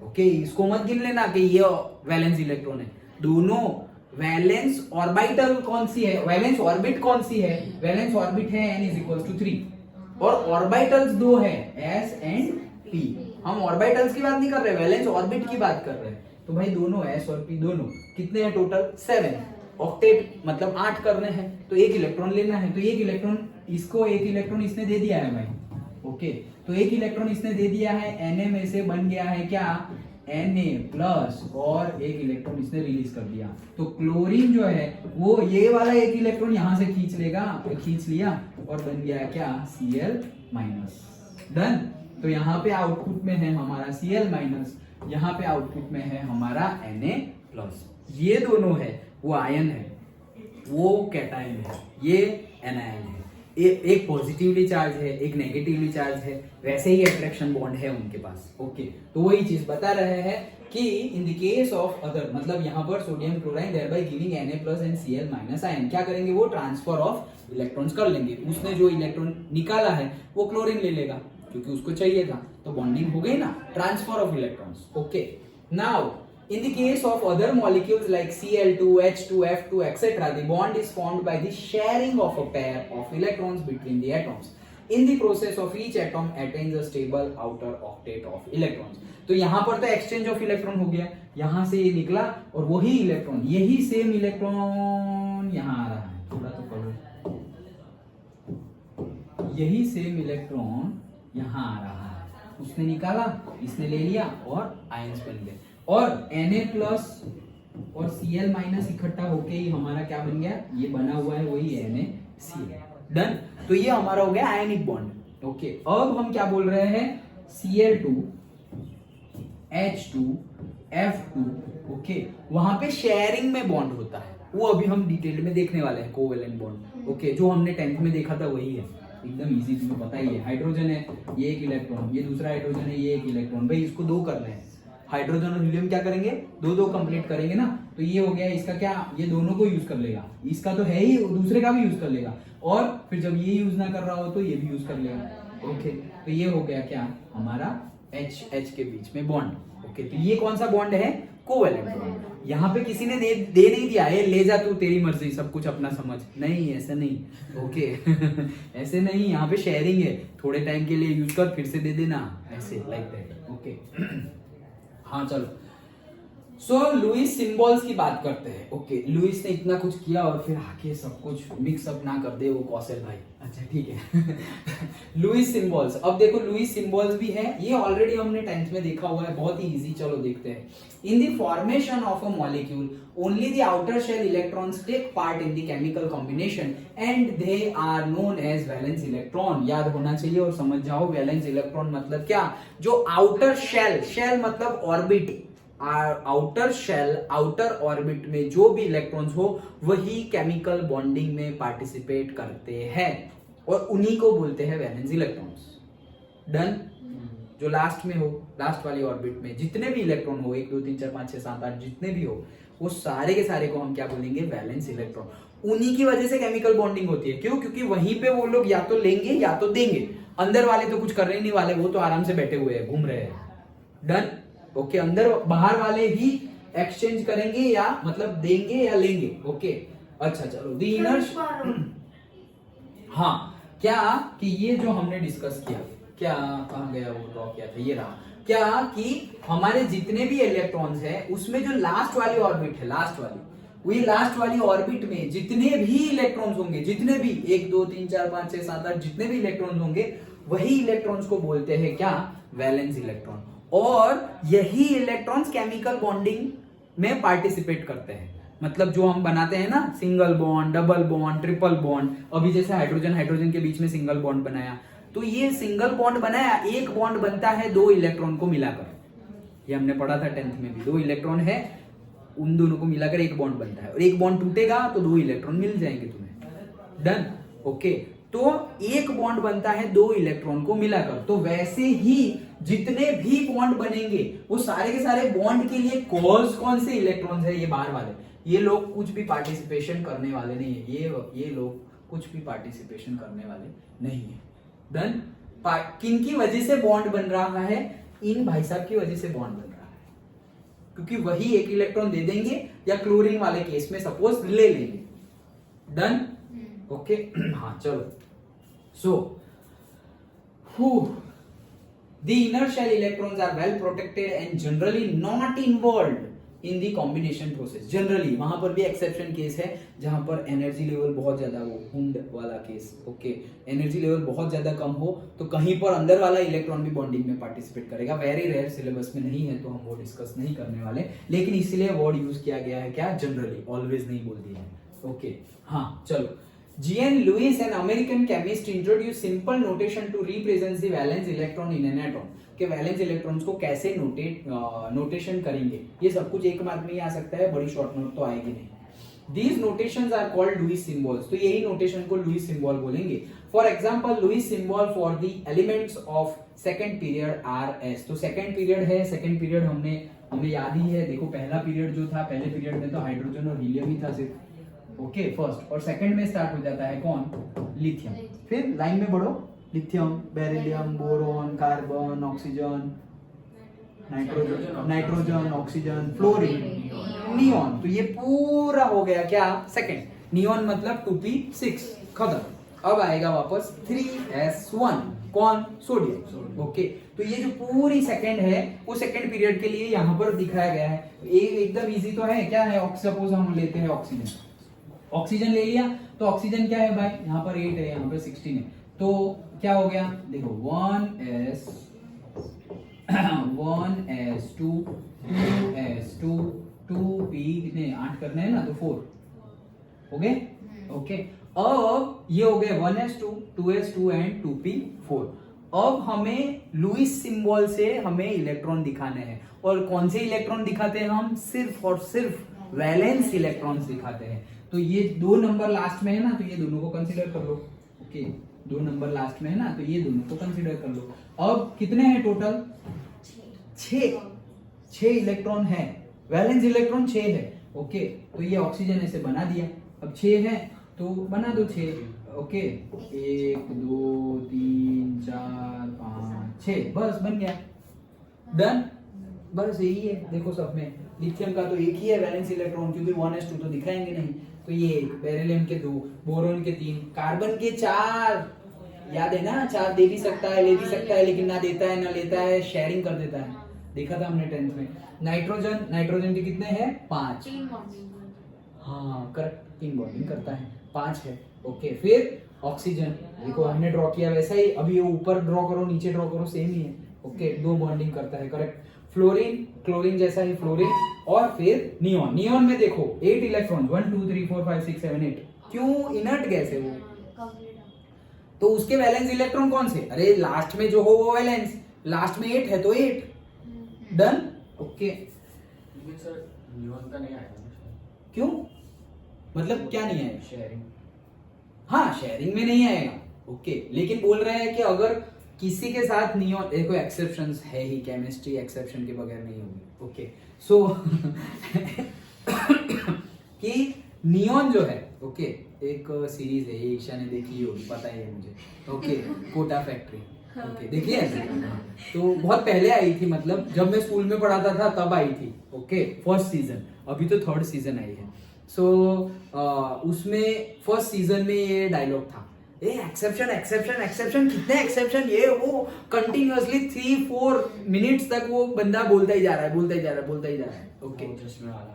ओके, इसको मत गिन लेना कि ये वैलेंस इलेक्ट्रॉन है। दोनों वैलेंस ऑर्बिटल कौन सी है? वैलेंस ऑर्बिट कौन सी है? वैलेंस ऑर्बिट है n=3 और ऑर्बिटल्स 2 है, s एंड p। हम ऑर्बिटल्स की बात नहीं कर रहे, वैलेंस ऑर्बिट की बात कर रहे हैं। तो भाई दोनों s और p दोनों कितने हैं टोटल? 7। ऑक्टेट मतलब 8 करने हैं, तो एक इलेक्ट्रॉन लेना है, तो एक इलेक्ट्रॉन इसको, एक इलेक्ट्रॉन इसने दे दिया है भाई। ओके, तो एक इलेक्ट्रॉन इसने दे दिया है, Na में से बन गया है क्या? Na+ और एक इलेक्ट्रॉन इसने रिलीज कर दिया। तो क्लोरीन जो है वो ये वाला एक इलेक्ट्रॉन यहां से खींच लेगा, तो खींच लिया और बन गया क्या Cl-। डन। तो यहाँ पे आउटपुट में है हमारा Cl-, यहाँ पे आउटपुट में है हमारा Na+। ये दोनों है वो आयन है, वो कैटायन है, ये एनायन है। एक पॉजिटिवली चार्ज है, एक नेगेटिवली चार्ज है, वैसे ही अट्रैक्शन बॉन्ड है उनके पास। ओके, तो वही चीज बता रहे हैं कि in the case of other, मतलब यहाँ पर sodium chloride thereby giving Na+ and Cl- ion क्या करेंगे, वो ट्रांसफर ऑफ इलेक्ट्रॉन्स कर लेंगे। उसने जो इलेक्ट्रॉन निकाला है वो क्लोरीन ले लेगा क्योंकि उसको चाहिए था, तो बॉन्डिंग हो गई ना, transfer of electrons. Okay, now in the case of other molecules like Cl2, H2, F2, etc., the bond is formed by the sharing of a pair of electrons between the atoms. In the process of each atom attains a stable outer octet of electrons. तो यहाँ पर तो exchange of electron हो गया, यहाँ से ये निकला और वही इलेक्ट्रॉन, यही सेम इलेक्ट्रॉन यहाँ आ रहा है, थोड़ा तो पढ़ो, यही सेम इलेक्ट्रॉन यहाँ आ रहा है, उसने निकाला, इसने ले लिया और आयंस बन गए। और Na+ और Cl- इकट्ठा होके ही हमारा क्या बन गया, ये बना हुआ है वही NaCl। डन। तो ये हमारा हो गया आयनिक बॉन्ड। ओके, अब हम क्या बोल रहे हैं, Cl2 H2 F2। ओके, वहां पे शेयरिंग में बॉन्ड होता है, वो अभी हम डिटेल में देखने वाले हैं, कोवेलेंट बॉन्ड। ओके, जो हमने 10th में देखा था वही है, एकदम इजी, तुम्हें पता ही है। हाइड्रोजन है, ये एक इलेक्ट्रॉन, ये दूसरा हाइड्रोजन है, ये एक इलेक्ट्रॉन, भाई इसको दो करने हैं, हाइड्रोजन और हीलियम क्या करेंगे, दो दो कंप्लीट करेंगे ना, तो ये हो गया इसका क्या, ये दोनों को यूज कर लेगा, इसका तो है ही, दूसरे का भी यूज कर लेगा, और फिर जब ये यूज ना कर रहा हो तो ये भी यूज कर लेगा। ओके, तो ये हो गया क्या हमारा H के बीच में बॉन्ड। ओके, तो ये कौन सा बॉन्ड है, कोवेलेंट बॉन्ड। यहाँ पे किसी ने दे नहीं दिया है, ले जा तू तेरी मर्जी, सब कुछ अपना समझ, नहीं ऐसा नहीं। ओके ऐसे नहीं, यहाँ पे शेयरिंग है, थोड़े टाइम के लिए यूज कर फिर से दे देना, ऐसे लाइक दैट। ओके हाँ चलो, सो लुईस सिंबल्स की बात करते हैं। ओके, लुईस ने इतना कुछ किया और फिर आके सब कुछ मिक्सअप ना कर दे वो कौशल भाई। अच्छा ठीक है लुईस सिंबल्स, अब देखो लुईस सिंबल्स भी है, ये ऑलरेडी हमने 10th में देखा हुआ है, बहुत ही इजी। चलो देखते हैं। In the formation of a molecule only the outer shell electrons take part in the chemical combination and they are known as valence electron. याद होना चाहिए और समझ जाओ, वैलेंस इलेक्ट्रॉन मतलब क्या, जो आउटर शेल, शेल मतलब orbit, outer shell, outer orbit में जो भी इलेक्ट्रॉन्स हो वही केमिकल बॉन्डिंग में पार्टिसिपेट करते हैं और उन्हीं को बोलते हैं वैलेंस इलेक्ट्रॉन्स। डन। जो लास्ट में हो, लास्ट वाली ऑर्बिट में जितने भी इलेक्ट्रॉन हो, 1 2 3 4 5 6 7 8 जितने भी हो, वो सारे के सारे को हम क्या बोलेंगे, वैलेंस इलेक्ट्रॉन। उन्हीं की वजह से केमिकल बॉन्डिंग होती है। क्यों? क्योंकि वहीं पे वो लोग या तो लेंगे या तो देंगे। अंदर वाले तो कुछ करने नहीं वाले, वो तो आराम से बैठे हुए हैं, घूम रहे हैं। डन। ओके, अंदर बाहर वाले ही एक्सचेंज करेंगे या मतलब देंगे या लेंगे। ओके अच्छा चलो, द इनर, हाँ क्या कि ये जो हमने डिस्कस किया, क्या कहाँ गया वो ड्रॉ किया था, ये रहा, क्या कि हमारे जितने भी इलेक्ट्रॉन्स हैं उसमें जो लास्ट वाली ऑर्बिट है, लास्ट वाली, वही लास्ट वाली ऑर्बिट में जितने भी इलेक्ट्रॉन्स होंगे, जितने भी 1 2 3 4 5 6 7 8 जितने भी इलेक्ट्रॉन्स होंगे, वही इलेक्ट्रॉन्स को बोलते हैं क्या, वैलेंस इलेक्ट्रॉन। और यही इलेक्ट्रॉन्स केमिकल बॉन्डिंग में पार्टिसिपेट करते हैं। मतलब जो हम बनाते हैं ना, single bond, double bond, triple bond, अभी जैसे हाइड्रोजन हाइड्रोजन के बीच में सिंगल बॉन्ड बनाया, तो ये सिंगल बॉन्ड बनाया, एक बॉन्ड बनता है 2 इलेक्ट्रॉन को मिलाकर। ये हमने पढ़ा था 10th में भी, 2 इलेक्ट्रॉन है, उन दोनों को मिलाकर एक बॉन्ड बनता है, और एक बॉन्ड टूटेगा तो 2 इलेक्ट्रॉन मिल जाएंगे तुम्हें। डन। ओके, तो एक बॉन्ड बनता है 2 इलेक्ट्रॉन को मिलाकर। तो वैसे ही जितने भी बॉन्ड बनेंगे वो सारे के सारे बॉन्ड के लिए कॉज कौन से इलेक्ट्रॉन्स है, ये बाहर वाले, ये लोग कुछ भी पार्टिसिपेशन करने वाले नहीं है, ये लोग कुछ भी पार्टिसिपेशन करने वाले नहीं है। डन। किन की वजह से बॉन्ड बन रहा है, इन भाई साहब की वजह से बॉन्ड बन रहा है, क्योंकि वही एक इलेक्ट्रॉन दे देंगे या क्लोरीन वाले केस में सपोज ले लेंगे। डन। ओके हाँ चलो, सो the inner shell electrons are well protected and generally not involved in the combination process. Generally वहां पर भी एक्सेप्शन केस है जहां पर एनर्जी लेवल बहुत ज्यादा हो, हुंड वाला केस, ओके, एनर्जी लेवल बहुत ज्यादा कम हो तो कहीं पर अंदर वाला इलेक्ट्रॉन भी बॉन्डिंग में पार्टिसिपेट करेगा। वेरी रेयर, सिलेबस में नहीं है तो हम वो डिस्कस नहीं करने वाले, लेकिन इसीलिए वर्ड यूज किया गया है क्या, जनरली, ऑलवेज नहीं बोल दिया है। ओके हाँ चलो, G.N. Lewis, an American chemist, introduced simple notation to represent the valence electron in an atom. कि वैलेंस इलेक्ट्रॉन्स को कैसे नोटेशन करेंगे, ये सब कुछ एक मार्क में ही आ सकता है, बड़ी शॉर्ट नोट तो आएगी नहीं। These notations are called Lewis symbols, तो यही नोटेशन को लुईस सिंबल बोलेंगे। For example Lewis symbol for the elements of second period are as. तो सेकेंड पीरियड है, सेकेंड पीरियड हमें याद ही है, देखो पहला पीरियड जो था, पहले पीरियड में तो हाइड्रोजन और हीलियम ही था सिर्फ, ओके फर्स्ट, और सेकंड में स्टार्ट हो जाता है कौन, लिथियम। फिर लाइन में बढ़ो, lithium, beryllium, boron, carbon, oxygen, nitrogen, oxygen, fluorine, neon. तो ये पूरा हो गया क्या, सेकंड। नियॉन मतलब 2p6 खत्म। अब आएगा वापस 3s1 कौन, सोडियम, ओके। तो ये जो पूरी सेकंड है वो सेकंड पीरियड के लिए यहाँ पर दिखाया गया है। एकदम इजी तो है, क्या है, सपोज हम लेते हैं ऑक्सीजन, ऑक्सीजन ले लिया तो ऑक्सीजन क्या है भाई, यहाँ पर 8 है, यहाँ पर 16 है, तो क्या हो गया, देखो 1s 1s2 2s2 2p, कितने 8 करने हैं ना, तो 4 हो गए, ओके। अब ये हो गए 1s2 2s2 एंड 2p4। अब हमें लुईस सिंबल से हमें इलेक्ट्रॉन दिखाने हैं, और कौन से इलेक्ट्रॉन दिखाते हैं हम, सिर्फ और सिर्फ वैलेंस इलेक्ट्रॉन्स दिखाते हैं। तो ये 2 नंबर लास्ट में है ना, तो ये दोनों को कंसीडर कर लो, ओके, 2 नंबर लास्ट में है ना, तो ये दोनों को कंसीडर कर लो। अब कितने हैं टोटल, 6 इलेक्ट्रॉन है, वैलेंस इलेक्ट्रॉन 6 है, ओके। तो ये ऑक्सीजन ऐसे बना दिया, अब 6 है तो बना दो 6, ओके, 1 2 3 4 5 6, बस बन गया, डन। बस यही है, देखो सब में लिथियम का तो एक ही है वैलेंस इलेक्ट्रॉन, क्योंकि 1s2 तो दिखाएंगे नहीं, तो ये 1, बेरिलियम के 2, बोरोन के 3, कार्बन के 4, याद है ना, 4 दे भी सकता है, ले भी सकता है, लेकिन ना देता है ना लेता है, शेयरिंग कर देता है, देखा था हमने 10th में। नाइट्रोजन के कितने हैं, 5, हाँ करेक्ट, 3 बॉन्डिंग करता है, 5 है, ओके। फिर ऑक्सीजन, देखो हमने ड्रॉ किया वैसा ही, अभी ये ऊपर ड्रॉ करो नीचे ड्रॉ करो, सेम ही है, ओके, 2 बॉन्डिंग करता है, करेक्ट। फ्लोरीन, क्लोरीन जैसा ही फ्लोरीन, और फिर नियॉन, नियॉन में देखो 8 इलेक्ट्रॉन, 1 2 3 4 5 6 7 8, क्यों, इनर्ट गैस है वो, तो उसके वैलेंस इलेक्ट्रॉन कौन से, अरे लास्ट में जो हो वो वैलेंस, लास्ट में 8 है तो 8, डन, ओके। लेकिन सर नियॉन का नहीं आएगा ना, क्यों, मतलब क्या नहीं आएगा, शेयरिंग, हाँ शेयरिंग में नहीं आएगा, ओके, लेकिन बोल रहे हैं कि अगर किसी के साथ नियॉन, देखो एक्सेप्शंस है ही, केमिस्ट्री एक्सेप्शन के बगैर नहीं होगी, ओके। सो कि नियॉन जो है, ओके, एक सीरीज है, ये ईशा ने देखी होगी, पता ही है मुझे, ओके, कोटा फैक्ट्री, ओके, देखिए तो बहुत पहले आई थी, मतलब जब मैं स्कूल में पढ़ाता था तब आई थी, ओके, फर्स्ट सीजन, अभी तो 3rd सीजन आई है। सो उसमें फर्स्ट सीजन में ये डायलॉग था, एक्सेप्शन एक्सेप्शन एक्सेप्शन, कितने एक्सेप्शन, ये वो कंटिन्यूअसली 3-4 मिनट्स तक वो बंदा बोलता ही जा रहा है, बोलता ही जा रहा है, बोलता ही जा रहा है, ओके, चश्मे वाला,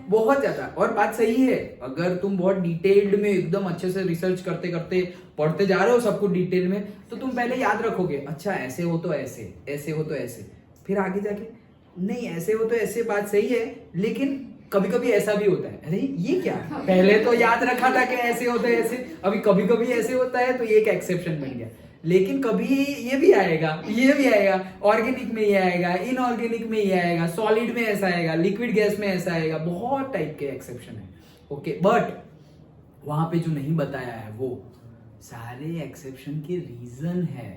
बहुत ज्यादा। और बात सही है, अगर तुम बहुत डिटेल्ड में एकदम अच्छे से रिसर्च करते करते पढ़ते जा रहे हो सब कुछ डिटेल में, तो तुम पहले याद रखोगे, अच्छा ऐसे हो तो ऐसे, ऐसे हो तो ऐसे, फिर आगे जाके नहीं ऐसे हो तो ऐसे, बात सही है, लेकिन कभी कभी ऐसा भी होता है, अरे ये क्या, पहले तो याद रखा था कि ऐसे होता है ऐसे, अभी कभी कभी ऐसे होता है, तो ये एक एक्सेप्शन बन गया। लेकिन कभी ये भी आएगा, ये भी आएगा, ऑर्गेनिक में ये आएगा, इनऑर्गेनिक में ये आएगा, सॉलिड में ऐसा आएगा, लिक्विड गैस में ऐसा आएगा, बहुत टाइप के एक्सेप्शन है, ओके। बट वहां पे जो नहीं बताया है वो सारे एक्सेप्शन के रीजन है,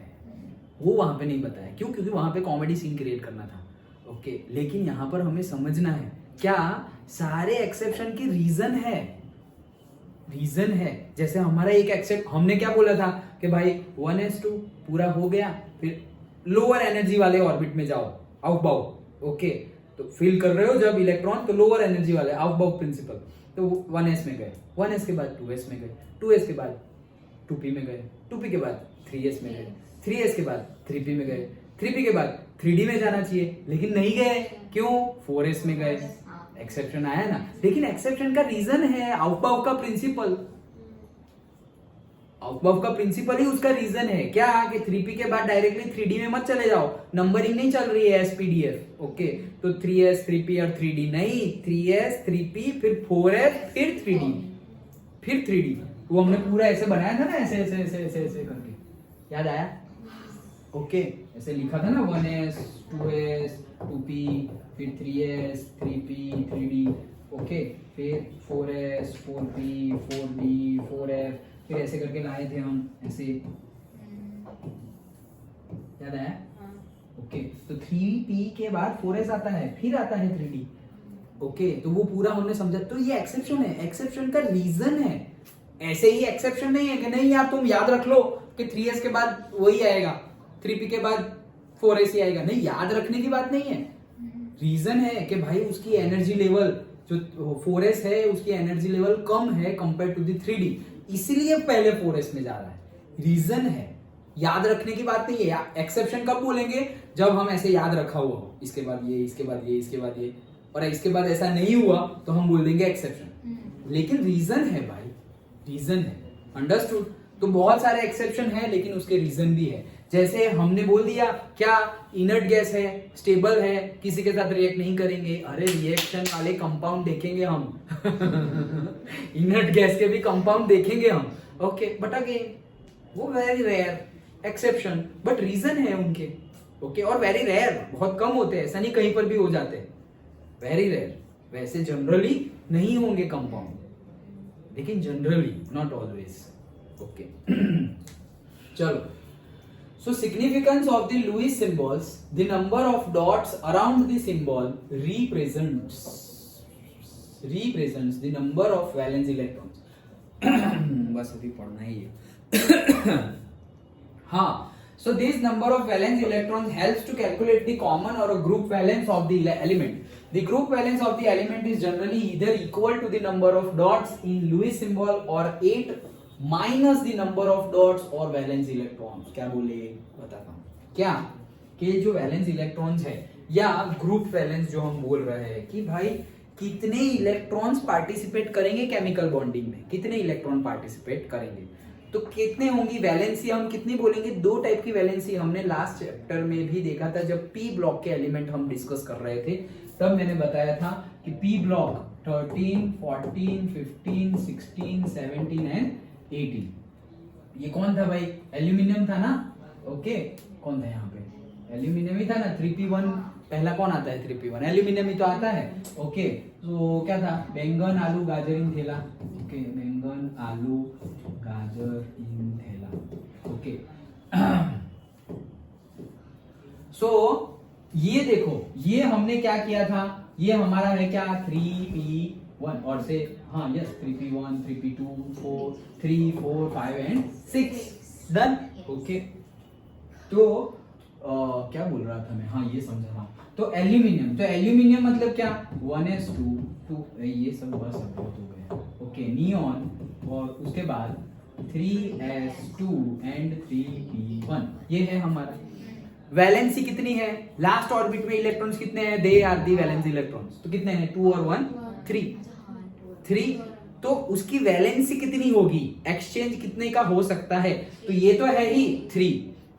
वो वहां पे नहीं बताया, क्यों, क्योंकि वहां पे कॉमेडी सीन क्रिएट करना था, ओके। लेकिन यहाँ पर हमें समझना है क्या, सारे एक्सेप्शन की रीजन है, रीजन है। जैसे हमारा एक एक्सेप्ट, हमने क्या बोला था कि भाई 1s2 पूरा हो गया, फिर लोअर एनर्जी वाले ऑर्बिट में जाओ, आउटबाउंड, ओके, तो फील कर रहे हो जब इलेक्ट्रॉन, तो लोअर एनर्जी वाले आउटबाउंड प्रिंसिपल, तो 1s में गए, 1s के बाद 2s में गए, 2s के बाद 2p में गए, 2p के बाद 3s में गए, 3s के बाद 3p में गए, 3p के बाद 3D में जाना चाहिए, लेकिन नहीं गए। क्यों? 4s में गए। एक्सेप्शन आया ना, लेकिन एक्सेप्शन का रीजन है आउटबाउ का प्रिंसिपल। आउटबाउ का प्रिंसिपल ही उसका रीजन है क्या कि 3p के बाद डायरेक्टली 3D में मत चले जाओ, नंबरिंग नहीं चल रही है एसपीडीएफ। ओके, तो 3s 3p और 3D नहीं, 3s 3p फिर 4s फिर 3D फिर 3D। वो हमने पूरा ऐसे बनाया था ना, ऐसे ऐसे ऐसे ऐसे ऐसे करके, याद आया? ओके, ऐसे लिखा था ना 1s 2s 2p फिर 3s 3p 3D। ओके, फिर 4s 4p 4d 4f, फिर ऐसे करके लाए थे हम ऐसे, याद आया? ओके, तो 3p के बाद 4s आता है, फिर आता है 3D। ओके, तो वो पूरा हमने समझा। तो ये एक्सेप्शन है, एक्सेप्शन का रीजन है। ऐसे ही एक्सेप्शन नहीं है कि नहीं यार तुम याद रख लो कि 3s के बाद वही आएगा, 3p के बाद 4s ही आएगा। नहीं, याद रखने की बात नहीं है, रीजन है कि भाई उसकी एनर्जी लेवल जो 4s है उसकी एनर्जी लेवल कम है कंपेयर टू द 3D, इसलिए पहले 4s में जा रहा है। रीजन है, याद रखने की बात नहीं है। एक्सेप्शन कब बोलेंगे? जब हम ऐसे याद रखा हुआ हो, इसके बाद ये इसके बाद ये इसके बाद ये, और इसके बाद ऐसा नहीं हुआ तो हम बोल देंगे एक्सेप्शन। लेकिन रीजन है भाई, रीजन है। अंडरस्टूड? तो बहुत सारे एक्सेप्शन है लेकिन उसके रीजन भी है। जैसे हमने बोल दिया क्या इनर्ट गैस है, स्टेबल है, किसी के साथ रिएक्ट नहीं करेंगे। अरे रिएक्शन वाले कंपाउंड देखेंगे हम इनर्ट गैस के भी कंपाउंड देखेंगे हम। ओके, बट अगेन वो very rare exception, but reason है उनके। ओके, और वेरी रेयर, बहुत कम होते हैं, ऐसा नहीं कहीं पर भी हो जाते, वेरी रेयर। वैसे जनरली नहीं होंगे कंपाउंड, लेकिन जनरली, नॉट ऑलवेज। ओके चलो, so significance of the Lewis symbols, the number of dots around the symbol represents the number of valence electrons। बस अभी पढ़ना ही है। हाँ, so this number of valence electrons helps to calculate the common or a group valence of the element। The group valence of the element is generally either equal to the number of dots in Lewis symbol or 8 minus the number of dots और valence electrons. क्या बोले? बताता हूं क्या कि जो valence electrons है या ग्रुप वैलेंस जो हम बोल रहे हैं कि भाई कितने इलेक्ट्रॉन्स पार्टिसिपेट करेंगे केमिकल बॉन्डिंग में, कितने इलेक्ट्रॉन पार्टिसिपेट करेंगे, तो कितने होंगी वैलेंसी। हम कितनी बोलेंगे? 2 टाइप की वैलेंसी हमने लास्ट चैप्टर में भी देखा था, जब पी ब्लॉक के एलिमेंट हम डिस्कस कर रहे थे तब मैंने बताया था कि पी ब्लॉक 13 14 15 16 17 एंड 18। ये कौन था भाई? एल्यूमिनियम था ना। ओके, कौन था यहाँ पे? एल्यूमिनियम ही था ना। 3p1 पहला कौन आता है? 3p1 एल्यूमिनियम ही तो आता है। ओके, तो क्या था? बैंगन आलू गाजर इन थैला। ओके, बैंगन आलू गाजर इन थैला। ओके सो ये देखो, ये हमने क्या किया था? ये हमारा है क्या? 3p1 और से हाँ yes 3p1 3p2 4 3 4 5 and 6 done. Okay, तो क्या बोल रहा था मैं? हाँ ये समझ रहा हूँ। तो एल्यूमिनियम, तो एल्यूमिनियम मतलब क्या? 1s2 2 ये सब बस बहुत हो गया। ओके, नियॉन और उसके बाद 3s2 एंड 3p1, ये है हमारा। वैलेंसी कितनी है? लास्ट ऑर्बिट में इलेक्ट्रॉन्स कितने हैं? They are the valence electrons. तो कितने हैं? 2 और 1 3। तो उसकी वैलेंसी कितनी होगी? एक्सचेंज कितने का हो सकता है? तो ये तो है ही 3।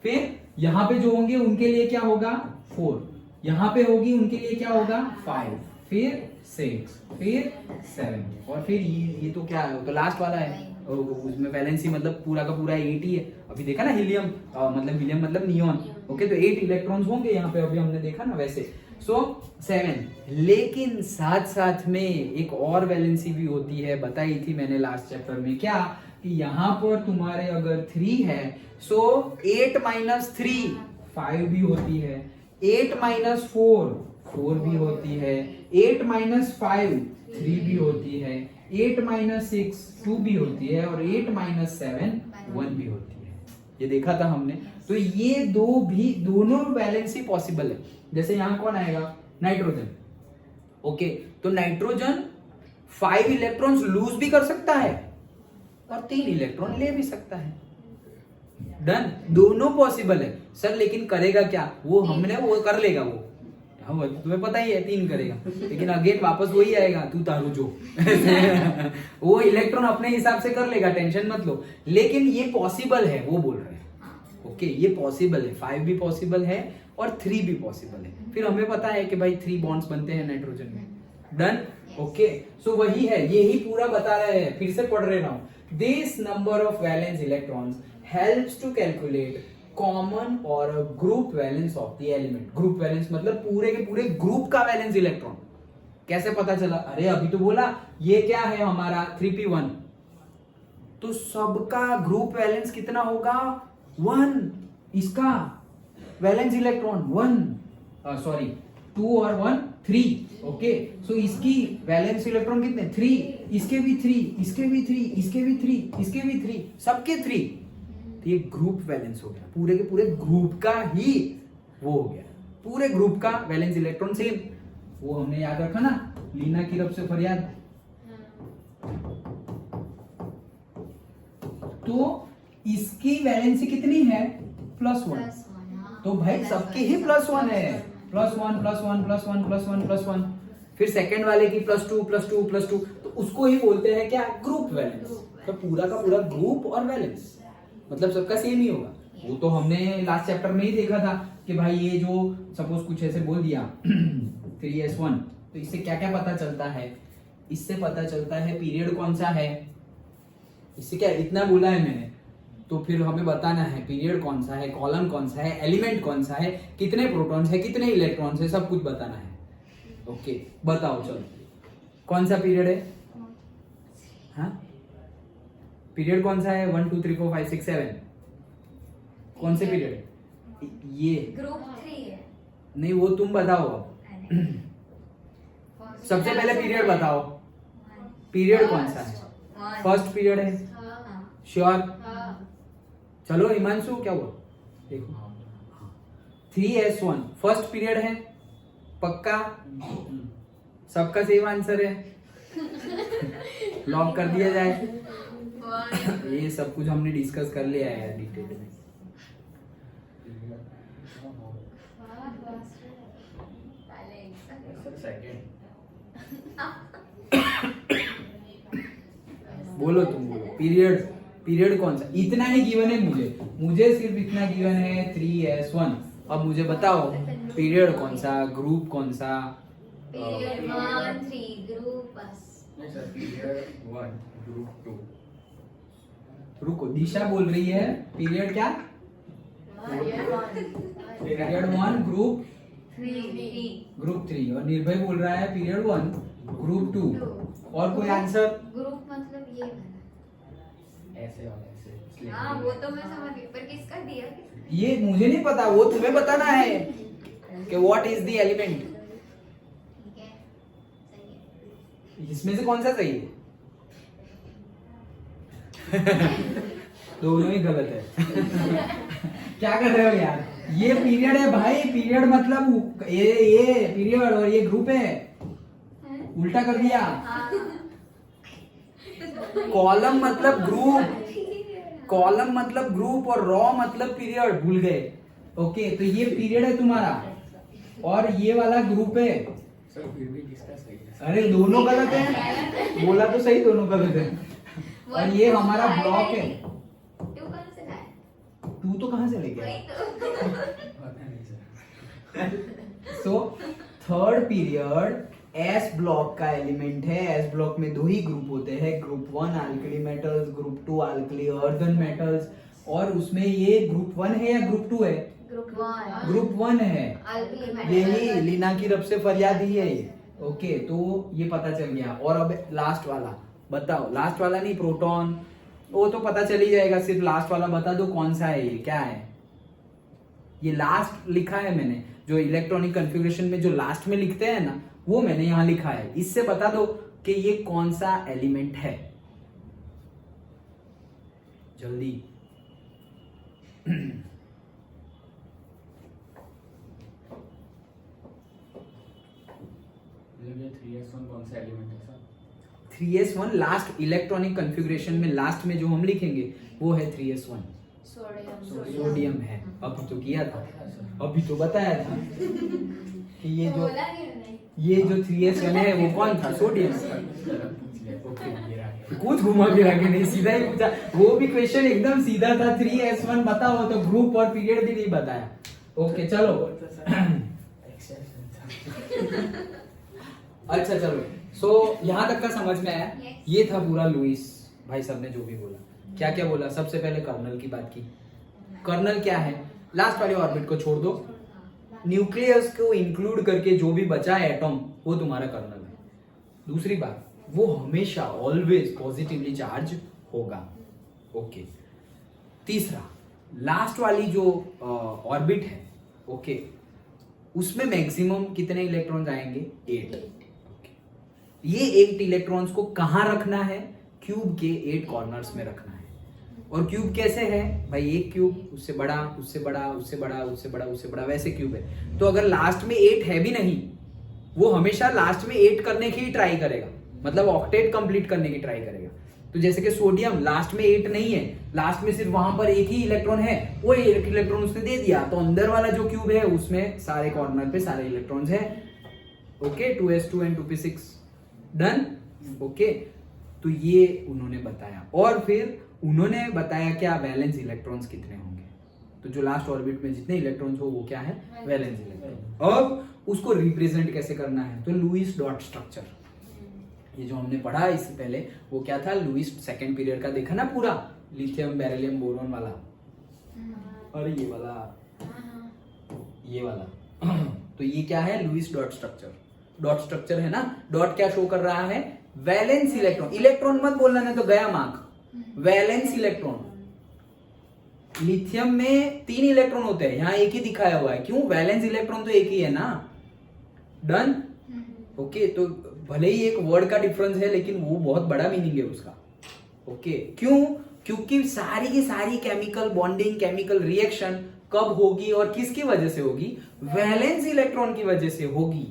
फिर यहां पे जो होंगे उनके लिए क्या होगा? 4। यहां पे होगी उनके लिए क्या होगा? 5, फिर 6, फिर 7 और फिर ये तो क्या है? तो लास्ट वाला है, उसमें वैलेंसी मतलब पूरा का पूरा 8 ही है। अभी देखा ना हीलियम मतलब हीलियम मतलब नियॉन। ओके, तो 8 इलेक्ट्रॉन्स होंगे यहाँ पे, अभी हमने देखा ना वैसे। सो 7, लेकिन साथ साथ में एक और वैलेंसी भी होती है, बताई थी मैंने लास्ट चैप्टर में। क्या कि यहाँ पर तुम्हारे अगर 3 है, सो 8 - 3 5 भी होती है, 8 - 4 4 भी होती है, 8 - 5 3 भी होती है, 8 - 6 2 भी होती है, और 8 - 7 1 भी होती है। ये देखा था हमने। तो ये दोनों वैलेंसी पॉसिबल है। जैसे यहां कौन आएगा? नाइट्रोजन। ओके, तो नाइट्रोजन 5 इलेक्ट्रॉन्स लूज भी कर सकता है और 3 इलेक्ट्रॉन ले भी सकता है। डन, दोनों पॉसिबल है सर, लेकिन करेगा क्या वो हमने, वो कर लेगा वो, हाँ तुम्हें पता ही है 3 करेगा, लेकिन अगेन वापस वही आएगा, तू तारू जो वो इलेक्ट्रॉन अपने हिसाब से कर लेगा, टेंशन मत लो, लेकिन ये पॉसिबल है वो बोल रहे हैं। ओके ये पॉसिबल है, 5 भी पॉसिबल है और 3 भी पॉसिबल है। फिर हमें पता है कि भाई 3 बॉन्ड्स बनते हैं नाइट्रोजन में। डन, ओके सो वही है, यही पूरा बता रहे हैं, फिर से पढ़ रहे ना। This number of valence electrons helps to calculate common और group valence of the element. Group valence मतलब पूरे के पूरे ग्रुप का वैलेंस इलेक्ट्रॉन। कैसे पता चला? अरे अभी तो बोला ये क्या है हमारा 3p1, तो सबका ग्रुप वैलेंस कितना होगा? 1। इसका वैलेंस इलेक्ट्रॉन 1, सॉरी 2 और 1 3। ओके सो इसकी वैलेंस इलेक्ट्रॉन कितने? 3, इसके भी 3, इसके भी 3, इसके भी 3, इसके भी 3, सबके 3। तो ये ग्रुप वैलेंस हो गया, पूरे के पूरे ग्रुप का ही वो हो गया, पूरे ग्रुप का वैलेंस इलेक्ट्रॉन सेम। वो हमने याद रखा ना, लीना की रब से फरियाद। तो इसकी वैलेंसी कितनी है? +1। तो भाई सबके ही +1 है, +1 +1 +1 +1 +1। फिर सेकंड वाले की +2 +2 +2, तो उसको ही बोलते हैं क्या? Group valence. तो पूरा का पूरा ग्रुप और वैलेंस मतलब सबका सेम ही होगा। वो तो हमने लास्ट चैप्टर में ही देखा था कि भाई ये जो सपोज कुछ ऐसे बोल दिया 3s1, तो इससे क्या क्या पता चलता है? इससे पता चलता है पीरियड कौन सा है, इससे क्या इतना बोला है मैंने, तो फिर हमें बताना है पीरियड कौन सा है, कॉलम कौन सा है, एलिमेंट कौन सा है, कितने प्रोटॉन्स है, कितने इलेक्ट्रॉन्स है, सब कुछ बताना है। ओके बताओ चलो कौन सा पीरियड है? हाँ पीरियड कौन सा है? 1 2 3 4 5 6 7 कौन से पीरियड? ये ग्रुप 3 है। नहीं वो तुम बताओ अब। सबसे पहले पीरियड बताओ, पीरियड कौन सा है? फर्स्ट पीरियड है श्योर? चलो हिमांशु क्या हुआ? देखो 3s1 फर्स्ट पीरियड है पक्का? सबका सेम आंसर है, लॉक कर दिया जाए। ये सब कुछ हमने डिस्कस कर लिया है डिटेल में। बोलो तुम बोलो, पीरियड पीरियड कौन सा? इतना ही गिवन है मुझे सिर्फ इतना गिवन है 3s1। अब मुझे बताओ पीरियड कौन सा, ग्रुप कौन सा? पीरियड 1 3 ग्रुप बस। नहीं सर, पीरियड 1 ग्रुप 2। रुको दिशा बोल रही है पीरियड क्या? पीरियड 1 ग्रुप 3 और निर्भय बोल रहा है पीरियड 1 ग्रुप 2। और कोई आंसर? ग्रुप मतलब ये वाला। ऐसे और ऐसे। हाँ वो तो मैं समझ गई, पर किसका दिया? ये मुझे नहीं पता, वो तुम्हें बताना है कि व्हाट इज द एलिमेंट। ठीक है सही है। इसमें से कौन सा सही है? दोनों ही गलत है। क्या कर रहे हो यार? ये पीरियड है भाई, पीरियड मतलब ये पीरियड और ये ग्रुप है, उल्टा कर दिया। कॉलम मतलब ग्रुप, कॉलम मतलब ग्रुप और रॉ मतलब पीरियड, भूल गए। ओके तो ये पीरियड है तुम्हारा और ये वाला ग्रुप है। सर फिर भी किसका सही है? अरे दोनों गलत है, बोला तो सही दोनों गलत है। और ये हमारा ब्लॉक है। तू कहाँ से लाया? तू तो कहां से ले गया? वही तो। पता नहीं sir. So third period S block का एलिमेंट है। एस ब्लॉक में 2 ही ग्रुप होते हैं, group 1 alkali metals, group 2 alkali earthen metals. और उसमें ये ग्रुप 1 है या ग्रुप 2 है? ग्रुप 1 है। यही लीना की रब से फरियाद ही है ये। ओके तो ये पता चल गया। और अब लास्ट वाला बताओ, लास्ट वाला नहीं प्रोटॉन, वो तो पता चल ही जाएगा, सिर्फ लास्ट वाला बता दो कौन सा है, ये क्या है? ये लास्ट लिखा है मैंने, जो इलेक्ट्रॉनिक कॉन्फ़िगरेशन में जो लास्ट में लिखते हैं ना, वो मैंने यहां लिखा है। इससे बता दो कि ये कौन सा एलिमेंट है, जल्दी। ये 3s1 कौन सा एलिमेंट है sir? 3s1 last electronic configuration में लास्ट में जो हम लिखेंगे वो है 3s1। सोडियम है, अभी तो किया था, अभी तो बताया था कि ये जो 3s1 है वो कौन था, सोडियम। कुछ घुमा फिरा के नहीं, सीधा ही पूछा, वो भी क्वेश्चन एकदम सीधा था, 3s1 बताओ, तो ग्रुप और पीरियड भी नहीं बताया। ओके चलो अच्छा चलो, सो यहाँ तक का समझ में आया। ये था पूरा लुईस भाई साहब ने जो भी बोला। क्या क्या बोला, सबसे पहले कर्नल की बात की। कर्नल क्या है, लास्ट वाले ऑर्बिट को छोड़ दो, न्यूक्लियस को इंक्लूड करके जो भी बचा है एटॉम, वो तुम्हारा कर्नल है। दूसरी बात, वो हमेशा ऑलवेज पॉजिटिवली चार्ज होगा। ओके। तीसरा, लास्ट वाली जो ऑर्बिट है, ओके, उसमें मैक्सिमम कितने इलेक्ट्रॉन्स आएंगे, 8। ये 8 इलेक्ट्रॉन्स को कहां रखना है, क्यूब के 8 कॉर्नर्स में रखना है। और क्यूब कैसे है भाई, एक क्यूब, उससे बड़ा, उससे बड़ा, उससे बड़ा, उससे बड़ा, उससे बड़ा, वैसे क्यूब है। तो अगर लास्ट में 8 है भी नहीं, वो हमेशा लास्ट में 8 करने की ही ट्राई करेगा, मतलब ऑक्टेट कंप्लीट करने की ट्राई करेगा। तो जैसे कि सोडियम लास्ट में 8 नहीं है, लास्ट में सिर्फ वहां पर एक ही इलेक्ट्रॉन है, वो एक इलेक्ट्रॉन उसने दे दिया, तो अंदर वाला जो क्यूब है उसमें सारे कॉर्नर पे सारे इलेक्ट्रॉन्स है। Okay, 2s2 and 2p6 done. Okay, तो ये उन्होंने बताया। और फिर उन्होंने बताया क्या, वैलेंस इलेक्ट्रॉन्स कितने होंगे। तो जो लास्ट ऑर्बिट में जितने इलेक्ट्रॉन्स हो वो क्या है, वैलेंस इलेक्ट्रॉन। अब उसको रिप्रेजेंट कैसे करना है, तो लुईस डॉट स्ट्रक्चर, ये जो हमने पढ़ा इससे पहले, वो क्या था, लुईस सेकंड पीरियड का देखा ना पूरा, लिथियम बेरिलियम बोरॉन वाला, और ये वाला तो ये क्या है, Lewis dot structure. Dot structure है ना, डॉट क्या शो कर रहा है, वैलेंस इलेक्ट्रॉन। इलेक्ट्रॉन मत बोलना नहीं तो गया मार्क। वैलेंस इलेक्ट्रॉन, लिथियम में 3 इलेक्ट्रॉन होते हैं, यहां एक ही दिखाया हुआ है, क्यों, वैलेंस इलेक्ट्रॉन तो एक ही है ना। डन। ओके, तो भले ही एक वर्ड का डिफरेंस है, लेकिन वो बहुत बड़ा मीनिंग है उसका। ओके, क्यों, क्योंकि सारी की सारी केमिकल बॉन्डिंग, केमिकल रिएक्शन कब होगी और किसकी वजह से होगी, वैलेंस इलेक्ट्रॉन की वजह से होगी।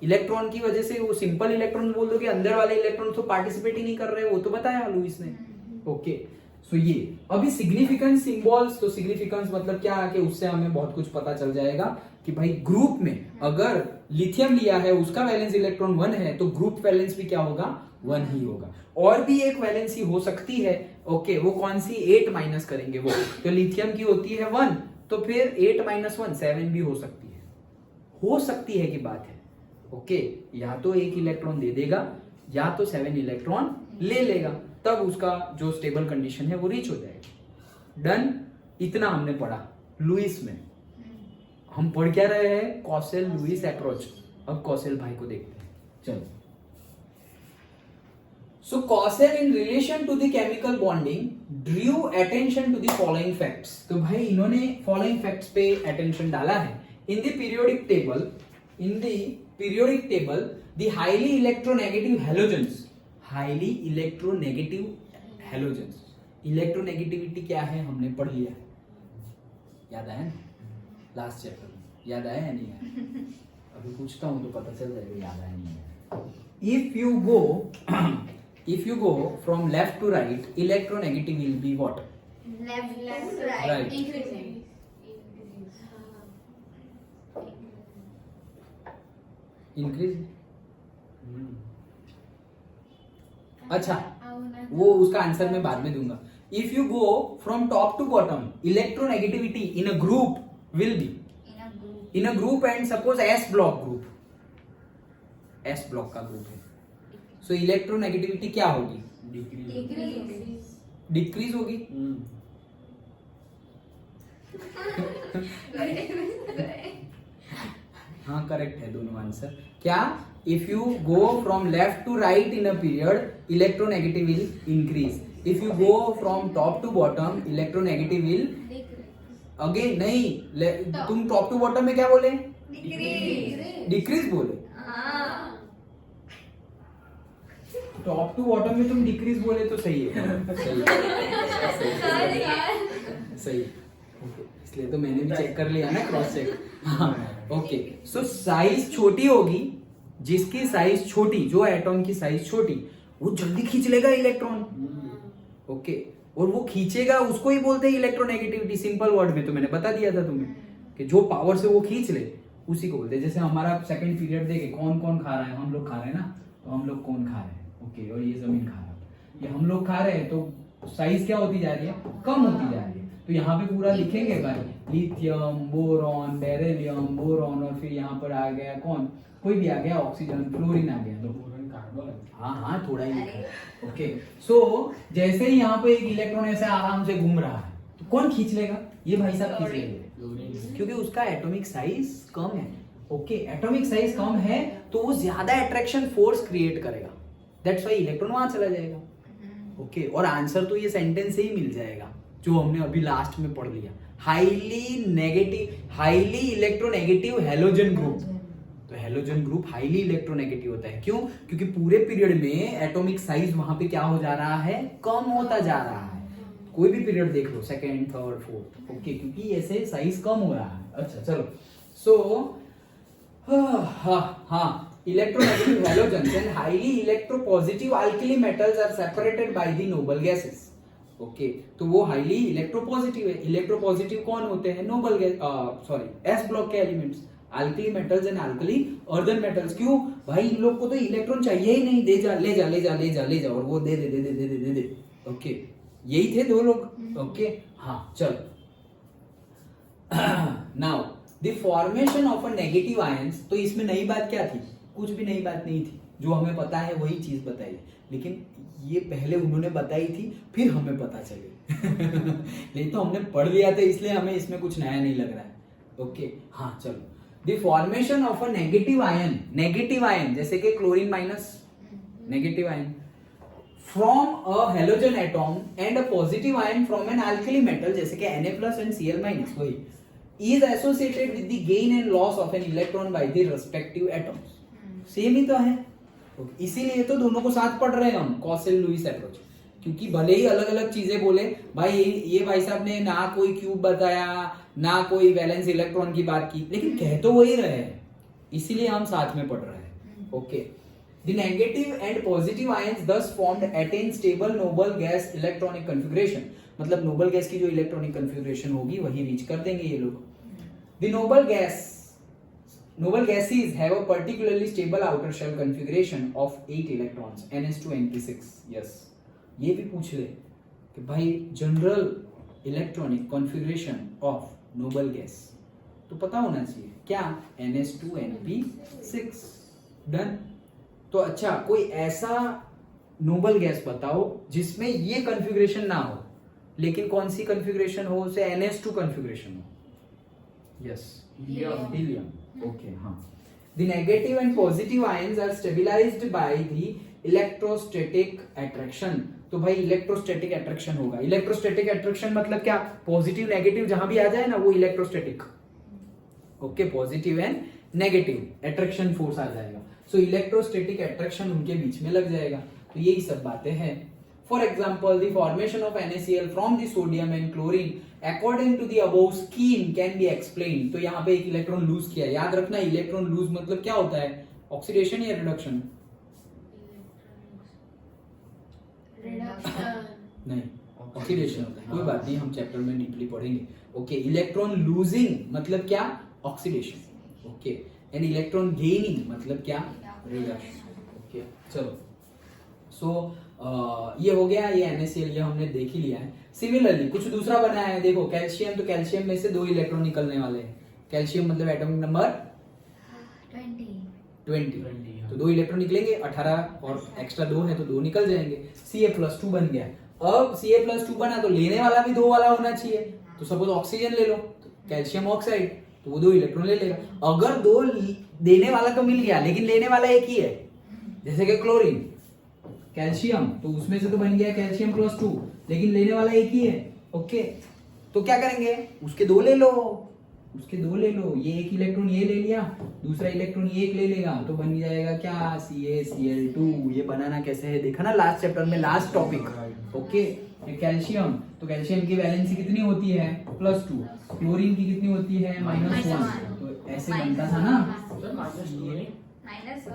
इलेक्ट्रॉन की वजह से, वो सिंपल इलेक्ट्रॉन बोल दो कि अंदर वाले इलेक्ट्रॉन तो पार्टिसिपेट ही नहीं कर रहे, वो तो बताया लुईस ने। ओके, सो ये अभी सिग्निफिकेंस सिंबल्स, तो सिग्निफिकेंस मतलब क्या है कि उससे हमें बहुत कुछ पता चल जाएगा कि भाई ग्रुप में अगर लिथियम लिया है, उसका वैलेंस इलेक्ट्रॉन 1 है, तो ग्रुप वैलेंस भी क्या होगा, 1 ही होगा। और भी एक वैलेंसी हो सकती है, ओके, वो कौन सी, 8 माइनस करेंगे वो, तो लिथियम की होती है 1, तो फिर 8 - 1 7 भी हो सकती है की बात है। ओके, या तो एक इलेक्ट्रॉन दे देगा, या तो 7 इलेक्ट्रॉन ले लेगा, तब उसका जो स्टेबल कंडीशन है वो रीच हो जाएगी। डन। इतना हमने पढ़ा लुईस में। हम पढ़ क्या रहे हैं, कॉसेल लुईस अप्रोच। अब कॉसेल भाई को देखते हैं, चलो। So Kossel in relation to the chemical bonding drew attention to the following facts. तो भाई इन्होंने फॉलोइंग फैक्ट्स पे अटेंशन डाला है। In the periodic table the highly electronegative halogens, electronegativity क्या है हमने पढ़ लिया है, याद आया ना, लास्ट चैप्टर में, याद आया या नहीं आया, अभी पूछता हूं तो पता चल जाएगा याद आया नहीं आया। if you go from left to right, electronegativity will be what, left to Right. right, increasing. Increase. अच्छा, वो उसका आंसर मैं बाद में दूंगा। If you go from top to bottom, electronegativity in a group will be in a group and suppose s block group, s block का group है, so electronegativity क्या होगी, डिक्रीज होगी। हाँ करेक्ट है दोनों आंसर। क्या, if you go from left to right in a period, electronegative will increase. If you go from top to bottom, electronegative will again नहीं, तुम टॉप टू बॉटम में क्या बोले, डिक्रीज बोले। टॉप टू बॉटम में तुम decrease बोले तो सही है, सही। इसलिए तो मैंने भी चेक कर लिया ना, क्रॉस चेक। हाँ ओके, सो साइज छोटी होगी, जिसकी साइज छोटी, जो एटॉम की साइज छोटी, वो जल्दी खींच लेगा इलेक्ट्रॉन। ओके, और वो खींचेगा उसको ही बोलते हैं इलेक्ट्रोनेगेटिविटी। सिंपल वर्ड में तो मैंने बता दिया था तुम्हें कि जो पावर से वो खींच ले उसी को बोलते हैं। जैसे हमारा सेकंड पीरियड देखे कौन कौन खा रहा है, हम लोग खा रहे हैं ना, तो हम लोग कौन खा रहे हैं, ओके, और ये जमीन खा रहा है, ये हम लोग खा रहे हैं, तो साइज क्या होती जा रही है, कम होती जा रही है। तो यहाँ पे पूरा लिखेंगे भाई, लिथियम, बोरॉन, बेरिलियम, बोरॉन, और फिर यहाँ पर आ गया कौन, कोई भी आ गया, ऑक्सीजन, फ्लोरीन आ गया, तो हाँ थोड़ा ही लिखा है, ओके। सो जैसे ही यहाँ पे एक इलेक्ट्रॉन ऐसे आराम से घूम रहा है तो कौन खींच लेगा, ये भाई साहब खींच लेंगे, क्योंकि उसका एटॉमिक साइज कम है, ओके। एटॉमिक साइज कम है तो वो ज्यादा अट्रैक्शन फोर्स क्रिएट करेगा, दैट्स व्हाई इलेक्ट्रॉन वहां चला जाएगा, ओके। और आंसर तो ये सेंटेंस से ही मिल जाएगा जो हमने अभी लास्ट में पढ़ लिया, highly negative, highly electronegative halogen group. तो हैलोजन ग्रुप हाईली इलेक्ट्रोनेगेटिव होता है, क्यों, क्योंकि पूरे पीरियड में एटॉमिक साइज वहां पे क्या हो जा रहा है, कम होता जा रहा है। कोई भी पीरियड देख लो, सेकंड, थर्ड, फोर्थ, ओके, क्योंकि ऐसे साइज कम हो रहा है। अच्छा चलो, सो हाँ, electronegative halogens and highly electropositive alkali metals are separated by the noble gases, okay. तो वो हाईली इलेक्ट्रोपॉजिटिव है। इलेक्ट्रोपॉजिटिव कौन होते हैं, noble gas, sorry s block के elements, alkali metals and alkali earthen metals. क्यों भाई, इन लोग को तो इलेक्ट्रॉन चाहिए ही नहीं, दे जा ले जा ले जा ले जा ले जा, और वो दे दे दे दे दे दे दे दे, ओके। यही थे दो लोग, ओके। हाँ चलो, now the formation of a negative ions. तो इसमें नई बात क्या थी, कुछ भी नई बात नहीं थी, जो हमें पता है वही चीज बताई, लेकिन ये पहले उन्होंने बताई थी फिर हमें पता चली नहीं तो हमने पढ़ लिया था, इसलिए हमें इसमें कुछ नया नहीं लग रहा है, ओके। हाँ चलो, the formation of a negative ion, negative ion जैसे कि chlorine minus, negative ion from a halogen atom and a positive ion from an alkali metal जैसे कि Na+ एंड Cl-, वही is associated with the gain and loss of an electron by the respective atoms. Same ही तो है, इसीलिए तो दोनों को साथ पढ़ रहे हैं हम, कॉसेल लुईस अप्रोच। क्योंकि भले ही अलग अलग चीजें बोले भाई, ये भाई साहब ने ना कोई क्यूब बताया, ना कोई वैलेंस इलेक्ट्रॉन की बात की, लेकिन कह तो वही रहे हैं, इसीलिए हम साथ में पढ़ रहे हैं, okay. The negative and positive ions thus formed attain stable noble gas electronic configuration, मतलब नोबल गैस की जो इलेक्ट्रॉनिक कन्फिगरेशन होगी वही रीच कर देंगे ये लोग। The noble gases have a particularly stable outer shell configuration of 8 electrons, Ns2 Np6, yes। ये भी पूछ ले कि भाई general electronic configuration of noble gas, तो पता होना चाहिए क्या, Ns2 Np6, डन। तो अच्छा, कोई ऐसा नोबल गैस बताओ जिसमें ये कॉन्फ़िगरेशन ना हो, लेकिन कौन सी कॉन्फ़िगरेशन हो, उसे Ns2 कॉन्फ़िगरेशन हो, यस, हीलियम, ओके। हाँ, the negative and positive ions are stabilized by the electrostatic attraction. तो भाई इलेक्ट्रोस्टैटिक अट्रैक्शन होगा, इलेक्ट्रोस्टैटिक अट्रैक्शन मतलब क्या, पॉजिटिव नेगेटिव जहां भी आ जाए ना वो electrostatic, okay, positive and negative attraction force आ जाएगा, सो इलेक्ट्रोस्टैटिक अट्रैक्शन उनके बीच में लग जाएगा। तो यही सब बातें हैं। For example, the formation of NaCl from the sodium and chlorine according to the above scheme can be explain. तो यहाँ पे एक इलेक्ट्रॉन लूज किया, याद रखना इलेक्ट्रॉन लूज मतलब क्या होता है, ऑक्सीडेशन या रिडक्शन, नहीं ऑक्सीडेशन होता है, कोई बात नहीं, हम चैप्टर में डीपली पढ़ेंगे, ओके। इलेक्ट्रॉन लूजिंग मतलब क्या, oxidation, okay. And electron gaining मतलब क्या, रिडक्शन, ओके। चलो, सो ये हो गया, ये NaCl ये हमने देख ही लिया है। सिमिलरली कुछ दूसरा बनाया है, देखो कैल्शियम, तो कैल्शियम में से 2 इलेक्ट्रॉन निकलने वाले हैं, कैल्शियम मतलब एटॉमिक नंबर 20, तो 2 इलेक्ट्रॉन निकलेंगे, 18 और एक्स्ट्रा 2 है तो 2 निकल जाएंगे, Ca+2 बन गया। अब Ca+2 बना तो लेने वाला भी 2 वाला होना चाहिए, तो सपोज ऑक्सीजन ले लो, तो कैल्शियम ऑक्साइड, तो वो 2 इलेक्ट्रॉन ले लेगा। अगर 2 देने वाला तो मिल गया लेकिन लेने वाला एक ही है, जैसे कि क्लोरीन, कैल्शियम, तो उसमें से तो बन गया कैल्शियम+2, लेकिन लेने वाला एक ही है, ओके। तो क्या करेंगे, उसके 2 ले लो, उसके 2 ले लो, ये एक इलेक्ट्रॉन ये ले लिया, दूसरा इलेक्ट्रॉन ये एक ले लेगा, तो बन जाएगा क्या, CaCl2। ये बनाना कैसे है देखा ना लास्ट चैप्टर में, लास्ट टॉपिक, ओके। कैल्शियम, तो कैल्शियम की वैलेंसी कितनी होती है, +2, क्लोरीन की कितनी होती है, -1, तो ऐसे बनता था ना,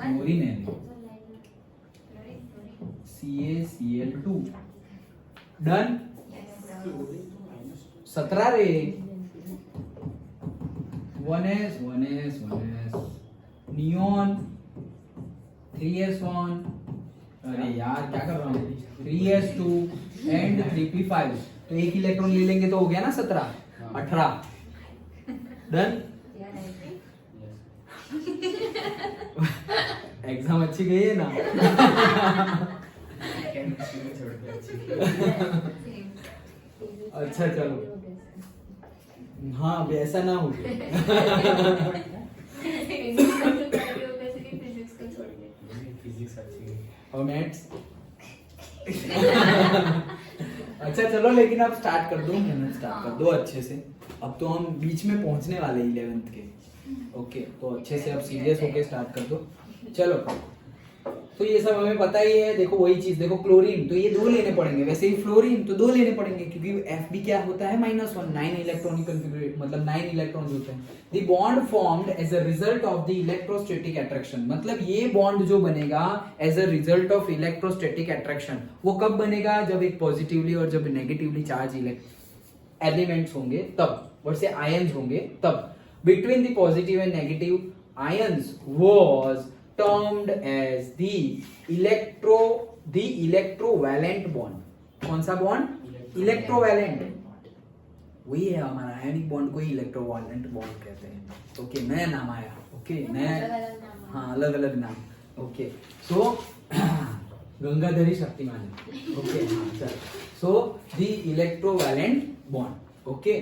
क्लोरीन है CaCl2, डन। 17 रे 1s नियॉन 3s1 अरे यार क्या कर रहा हूँ 3s2 एंड 3p5 तो एक इलेक्ट्रॉन ले लेंगे तो हो गया ना 17 18 डन। एग्जाम अच्छी गई है ना अच्छा चलो हाँ वैसा ना हो और मैथ्स अच्छा चलो लेकिन अब स्टार्ट कर दो मेहनत स्टार्ट कर दो अच्छे से। अब तो हम बीच में पहुंचने वाले 11th के ओके तो अच्छे से अब सीरियस होके स्टार्ट कर दो। चलो तो ये सब हमें पता ही है। देखो वही चीज देखो क्लोरीन तो ये 2 लेने पड़ेंगे, वैसे ही फ्लोरीन तो 2 लेने पड़ेंगे क्योंकि Fb क्या होता है -1 9 इलेक्ट्रॉनिक कॉन्फ़िगरेशन मतलब 9 इलेक्ट्रॉन्स होते हैं। The bond formed as a result of the electrostatic attraction मतलब ये बॉन्ड जो बनेगा as a result of electrostatic attraction वो कब बनेगा जब एक पॉजिटिवली और जब नेगेटिवली चार्ज एलिमेंट्स होंगे तब और से आयंस होंगे तब। Between the positive and negative ions was termed as the electrovalent bond। कौन सा बॉन्ड इलेक्ट्रोवैलेंट वही है हमारा आयनिक बॉन्ड को इलेक्ट्रोवैलेंट बॉन्ड कहते हैं। ओके नया नाम आया ओके नया हाँ अलग अलग नाम ओके सो गंगाधरी शक्तिमान ओके चल so the electrovalent bond okay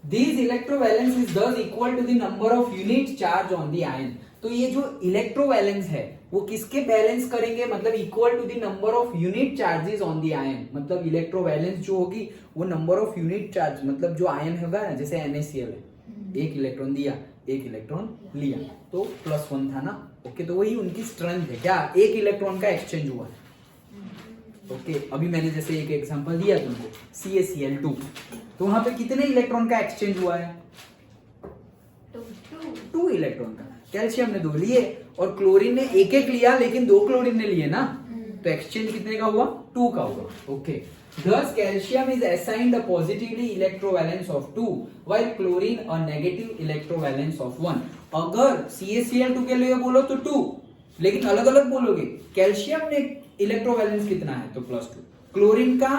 this electrovalence is thus equal to the number of unit charge on the ion। तो ये जो इलेक्ट्रोवैलेंस है वो किसके बैलेंस करेंगे मतलब equal to the number of unit charges on the ion मतलब इलेक्ट्रोवैलेंस जो होगी वो नंबर ऑफ यूनिट चार्ज मतलब जो आयन होगा ना जैसे NaCl है एक इलेक्ट्रॉन दिया एक इलेक्ट्रॉन लिया तो +1 था ना ओके तो वही उनकी स्ट्रेंथ है क्या एक इलेक्ट्रॉन का एक्सचेंज हुआ ओके अभी मैंने जैसे एक एग्जांपल दिया तुमको CaCl2 तो वहां पे कितने इलेक्ट्रॉन का एक्सचेंज हुआ है 2 इलेक्ट्रॉन का। कैल्शियम ने 2 लिए और क्लोरीन ने एक लिया लेकिन 2 क्लोरीन ने लिए ना तो एक्सचेंज कितने का हुआ 2 का हुआ okay. Thus calcium is assigned a positively electrovalence of 2 while chlorine a negative electrovalence of 1। अगर CaCl2 के लिए बोलो तो 2 लेकिन अलग अलग बोलोगे कैल्शियम ने इलेक्ट्रोवैलेंस कितना है तो +2 क्लोरीन का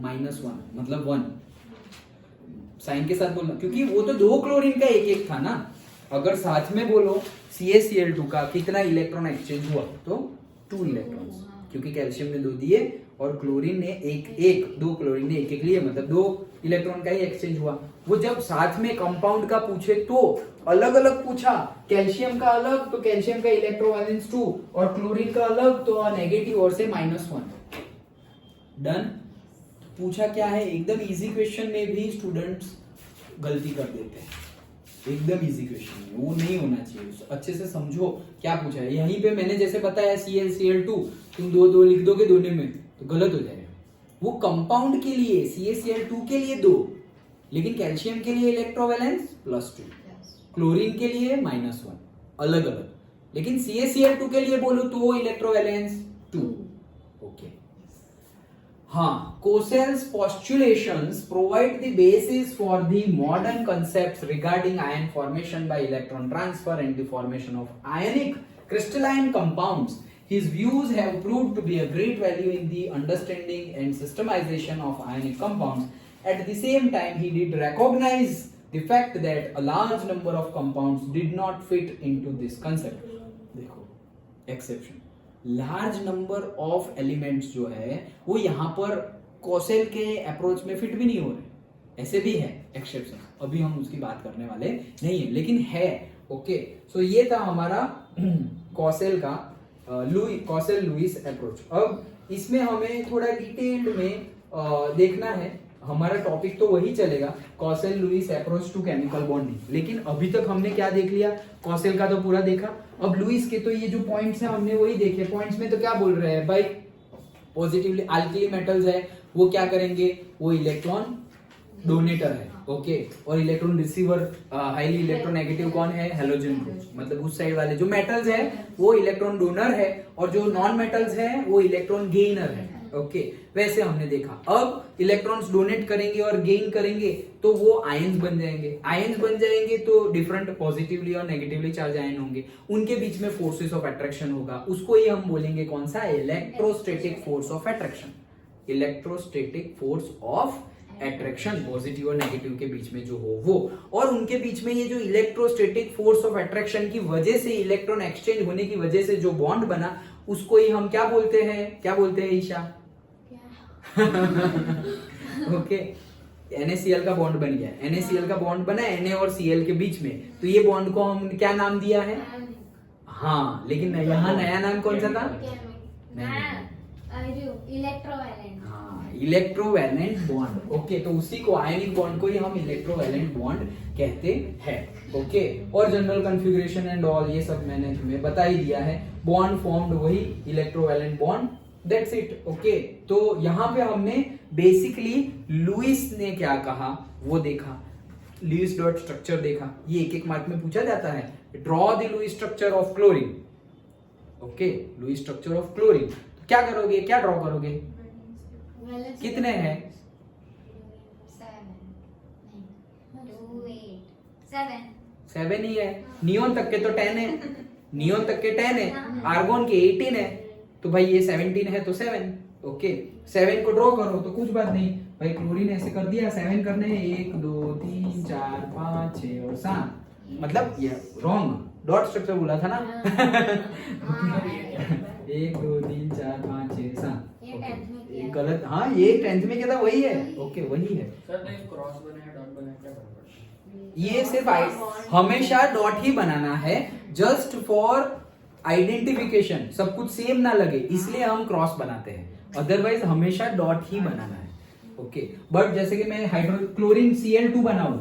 -1 मतलब 1 साइन के साथ बोलना क्योंकि वो तो 2 क्लोरीन का एक था ना। अगर साथ में बोलो CaCl2 का कितना इलेक्ट्रॉन एक्सचेंज हुआ तो 2 इलेक्ट्रॉन्स क्योंकि कैल्शियम ने 2 दिए और क्लोरीन ने एक 2 क्लोरीन ने एक लिए मतलब 2 इलेक्ट्रॉन का ही एक्सचेंज हुआ। वो जब साथ में कंपाउंड का पूछे तो अलग अलग पूछा कैल्शियम का अलग तो कैल्शियम का इलेक्ट्रोवैलेंस 2 और क्लोरीन का अलग तो नेगेटिव और से -1 डन। पूछा क्या है एकदम इजी क्वेश्चन में भी स्टूडेंट्स गलती कर देते हैं एकदम इजी क्वेश्चन है वो नहीं होना चाहिए अच्छे से समझो क्या पूछा है। यहीं पे मैंने जैसे बताया CaCl2 तुम 2 लिख दोगे दोनों में तो गलत हो जाएगा। वो कंपाउंड के लिए CaCl2 के लिए 2 लेकिन कैल्शियम के लिए इलेक्ट्रोवैलेंस +2 क्लोरीन के लिए -1 अलग अलग लेकिन CaCl2 के लिए बोलो तो इलेक्ट्रोवैलेंस 2 ओके हाँ Cosel's postulations provide the basis for the modern concepts regarding ion formation by electron transfer and the formation of ionic crystalline compounds। His views have proved to be a great value in the understanding and systemization of ionic compounds। At the same time, he did recognize the fact that a large number of compounds did not fit into this concept। देखो exception large number of elements जो है वो यहाँ पर Kossel के approach में fit भी नहीं हो रहे ऐसे भी है एक्सेप्शन अभी हम उसकी बात करने वाले नहीं है लेकिन है ओके। सो ये था हमारा कोसेल का कोसेल लुईस अप्रोच। अब इसमें हमें थोड़ा डिटेल्ड में देखना है हमारा टॉपिक तो वही चलेगा Kossel Lewis approach to chemical bonding लेकिन अभी तक हमने क्या देख लिया कोसेल का तो पूरा देखा। अब लुईस के तो ये जो पॉइंट्स हैं हमने वही देखे। पॉइंट्स में तो क्या बोल रहे हैं भाई पॉजिटिवली अल्कली मेटल्स है वो क्या करेंगे वो इलेक्ट्रॉन डोनेटर है ओके और इलेक्ट्रॉन रिसीवर हाईली इलेक्ट्रोनेगेटिव कौन है हैलोजन ग्रुप मतलब उस साइड वाले जो मेटल्स है वो इलेक्ट्रॉन डोनर है और जो नॉन मेटल्स है वो इलेक्ट्रॉन गेनर है ओके वैसे हमने देखा। अब इलेक्ट्रॉन्स डोनेट करेंगे और गेन करेंगे तो वो आयंस बन जाएंगे। आयंस बन जाएंगे तो डिफरेंट पॉजिटिवली और नेगेटिवली चार्ज आयन होंगे, उनके बीच में फोर्सेस ऑफ अट्रैक्शन होगा, उसको ही हम बोलेंगे कौन सा, electrostatic force of attraction. Electrostatic force of attraction positive और नेगेटिव के बीच में जो हो वो, और उनके बीच में ये जो इलेक्ट्रोस्टैटिक फोर्स ऑफ अट्रैक्शन की वजह से, इलेक्ट्रॉन एक्सचेंज होने की वजह से जो बॉन्ड बना उसको ही हम क्या बोलते हैं, क्या बोलते हैं ईशा? ओके NaCl का बॉन्ड बन गया, NaCl का बॉन्ड बना Na और Cl के बीच में, तो ये बॉन्ड को हम क्या नाम दिया है? हाँ, लेकिन यहाँ नया नाम कौन सा था? इलेक्ट्रोवैलेंट। हाँ, इलेक्ट्रोवैलेंट बॉन्ड। ओके, तो उसी को आयनिक बॉन्ड को ही हम इलेक्ट्रोवैलेंट बॉन्ड कहते हैं। ओके, और जनरल कॉन्फ़िगरेशन एंड ऑल ये सब मैंने तुम्हें बता ही दिया है। बॉन्ड फॉर्म्ड वही electrovalent bond, that's it. Okay, तो यहाँ पे हमने बेसिकली लुईस ने क्या कहा वो देखा, लुईस डॉट स्ट्रक्चर देखा। ये एक एक मार्क में पूछा जाता है, draw the Lewis structure of chlorine. Okay, Lewis structure of chlorine, तो क्या करोगे, क्या ड्रॉ करोगे? कितने हैं? 7 ही है। नियोन तक के तो 10 है, नियोन तक के 10 है, आर्गोन के 18 है, तो भाई ये 17 है तो 7। ओके, 7 को ड्रॉ करो तो कुछ बात नहीं भाई, क्लोरीन ऐसे कर दिया, 7 करने हैं, 1 2 3 4 5 6 और 7, मतलब ये रॉन्ग डॉट स्ट्रक्चर बोला था ना। 1 2 3 4 5 6 7 गलत, हाँ ये 10th में क्या था, वही है। ओके, वही है सर नहीं क्रॉस बनाया डॉट बनाया क्या करना पड़ता है? ये सिर्फ हमेशा डॉट ही बनाना है, जस्ट फॉर आइडेंटिफिकेशन, सब कुछ सेम ना लगे इसलिए हम क्रॉस बनाते हैं, अदरवाइज हमेशा डॉट ही बनाना है। ओके, बट जैसे कि मैं हाइड्रोक्लोरीन Cl2 बनाऊं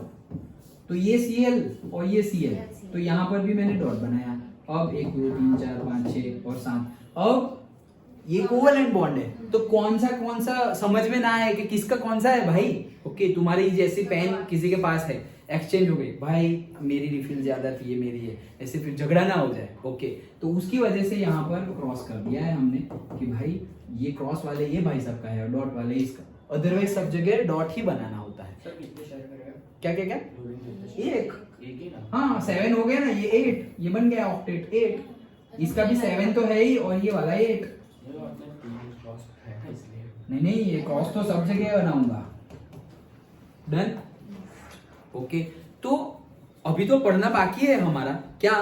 तो ये Cl और ये Cl, तो यहां पर भी मैंने डॉट बनाया। अब 1 2 3 4 5 6 और 7, अब ये कोवैलेंट बॉन्ड है, तो कौन सा समझ में ना आए कि किसका कौन सा है भाई। ओके, तुम्हारी जैसी पेन किसी के पास है, एक्सचेंज हो गई, भाई मेरी रिफिल ज्यादा थी, ये मेरी है, ऐसे फिर झगड़ा ना हो जाए। ओके, तो उसकी वजह से यहाँ पर क्रॉस कर दिया है हमने कि भाई ये क्रॉस वाले ये भाई सबका है और डॉट वाले इसका, अदरवाइज सब जगह डॉट ही बनाना होता है। सर कितने शेयर करेगा? क्या क्या क्या? क्लोरीन कितने शेयर? एक ही ना? हाँ 7 हो गया ना, ये 8, ये बन गया ऑक्टेट 8, इसका भी 7 तो है ही और ये वाला 8। ये तो आपने प्रीवियस क्रॉस है इसलिए। नहीं ये क्रॉस तो सब जगह बनाऊंगा। डन। ओके, तो अभी तो पढ़ना बाकी है हमारा क्या,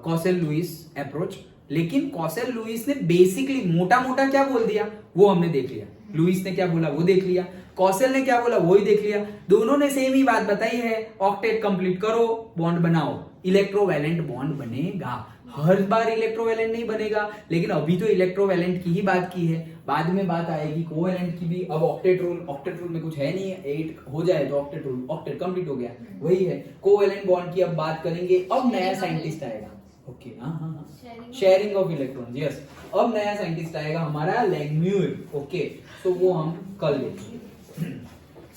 कॉसेल लुईस अप्रोच, लेकिन कॉसेल लुईस ने बेसिकली मोटा मोटा क्या बोल दिया वो हमने देख लिया, लुईस ने क्या बोला वो देख लिया, कॉसेल ने क्या बोला वो ही देख लिया, दोनों ने सेम ही बात बताई है, ऑक्टेट कंप्लीट करो, बॉन्ड बनाओ, इलेक्ट्रोवैलेंट बॉन्ड बनेगा। हर बार इलेक्ट्रोवैलेंट नहीं बनेगा, लेकिन अभी तो इलेक्ट्रोवैलेंट की ही बात की है, बाद में बात आएगी कोवैलेंट की भी। अब ऑक्टेट रूल में कुछ है नहीं है, 8 हो जाए तो ऑक्टेट रूल, ऑक्टेट कंप्लीट हो गया, वही है। कोवैलेंट बॉन्ड की अब बात करेंगे, अब नया साइंटिस्ट आएगा। ओके, हाँ, शेयरिंग ऑफ इलेक्ट्रॉन, यस, अब नया साइंटिस्ट आएगा हमारा लैंगम्यूर। ओके, तो वो हम कल देखेंगे।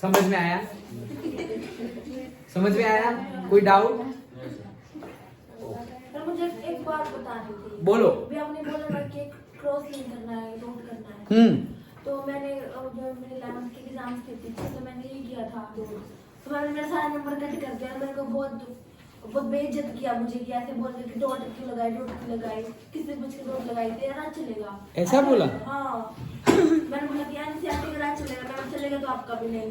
समझ में आया? समझ में आया? कोई डाउट? मुझे एक बात बतानी थी। बोलो। अभी आपने बोला था कि क्रॉस लिंक करना है, डॉट करना है। तो मैंने जब मेरे 11th के एग्जाम्स के थे तो मैंने ये किया था, तो मैंने मेरा सारा नंबर कट कर दिया, मेरे को बहुत बेइज्जत किया मुझे कि ऐसे बोल रहे कि डॉट क्यों लगाई, डॉट क्यों लगाई, किसने पूछ के डॉट लगाई, तेरा राज चलेगा। ऐसा बोला? हाँ, मैंने बोला कि एनसीईआरटी का राज चलेगा, मैंने चलेगा तो आपका भी नहीं।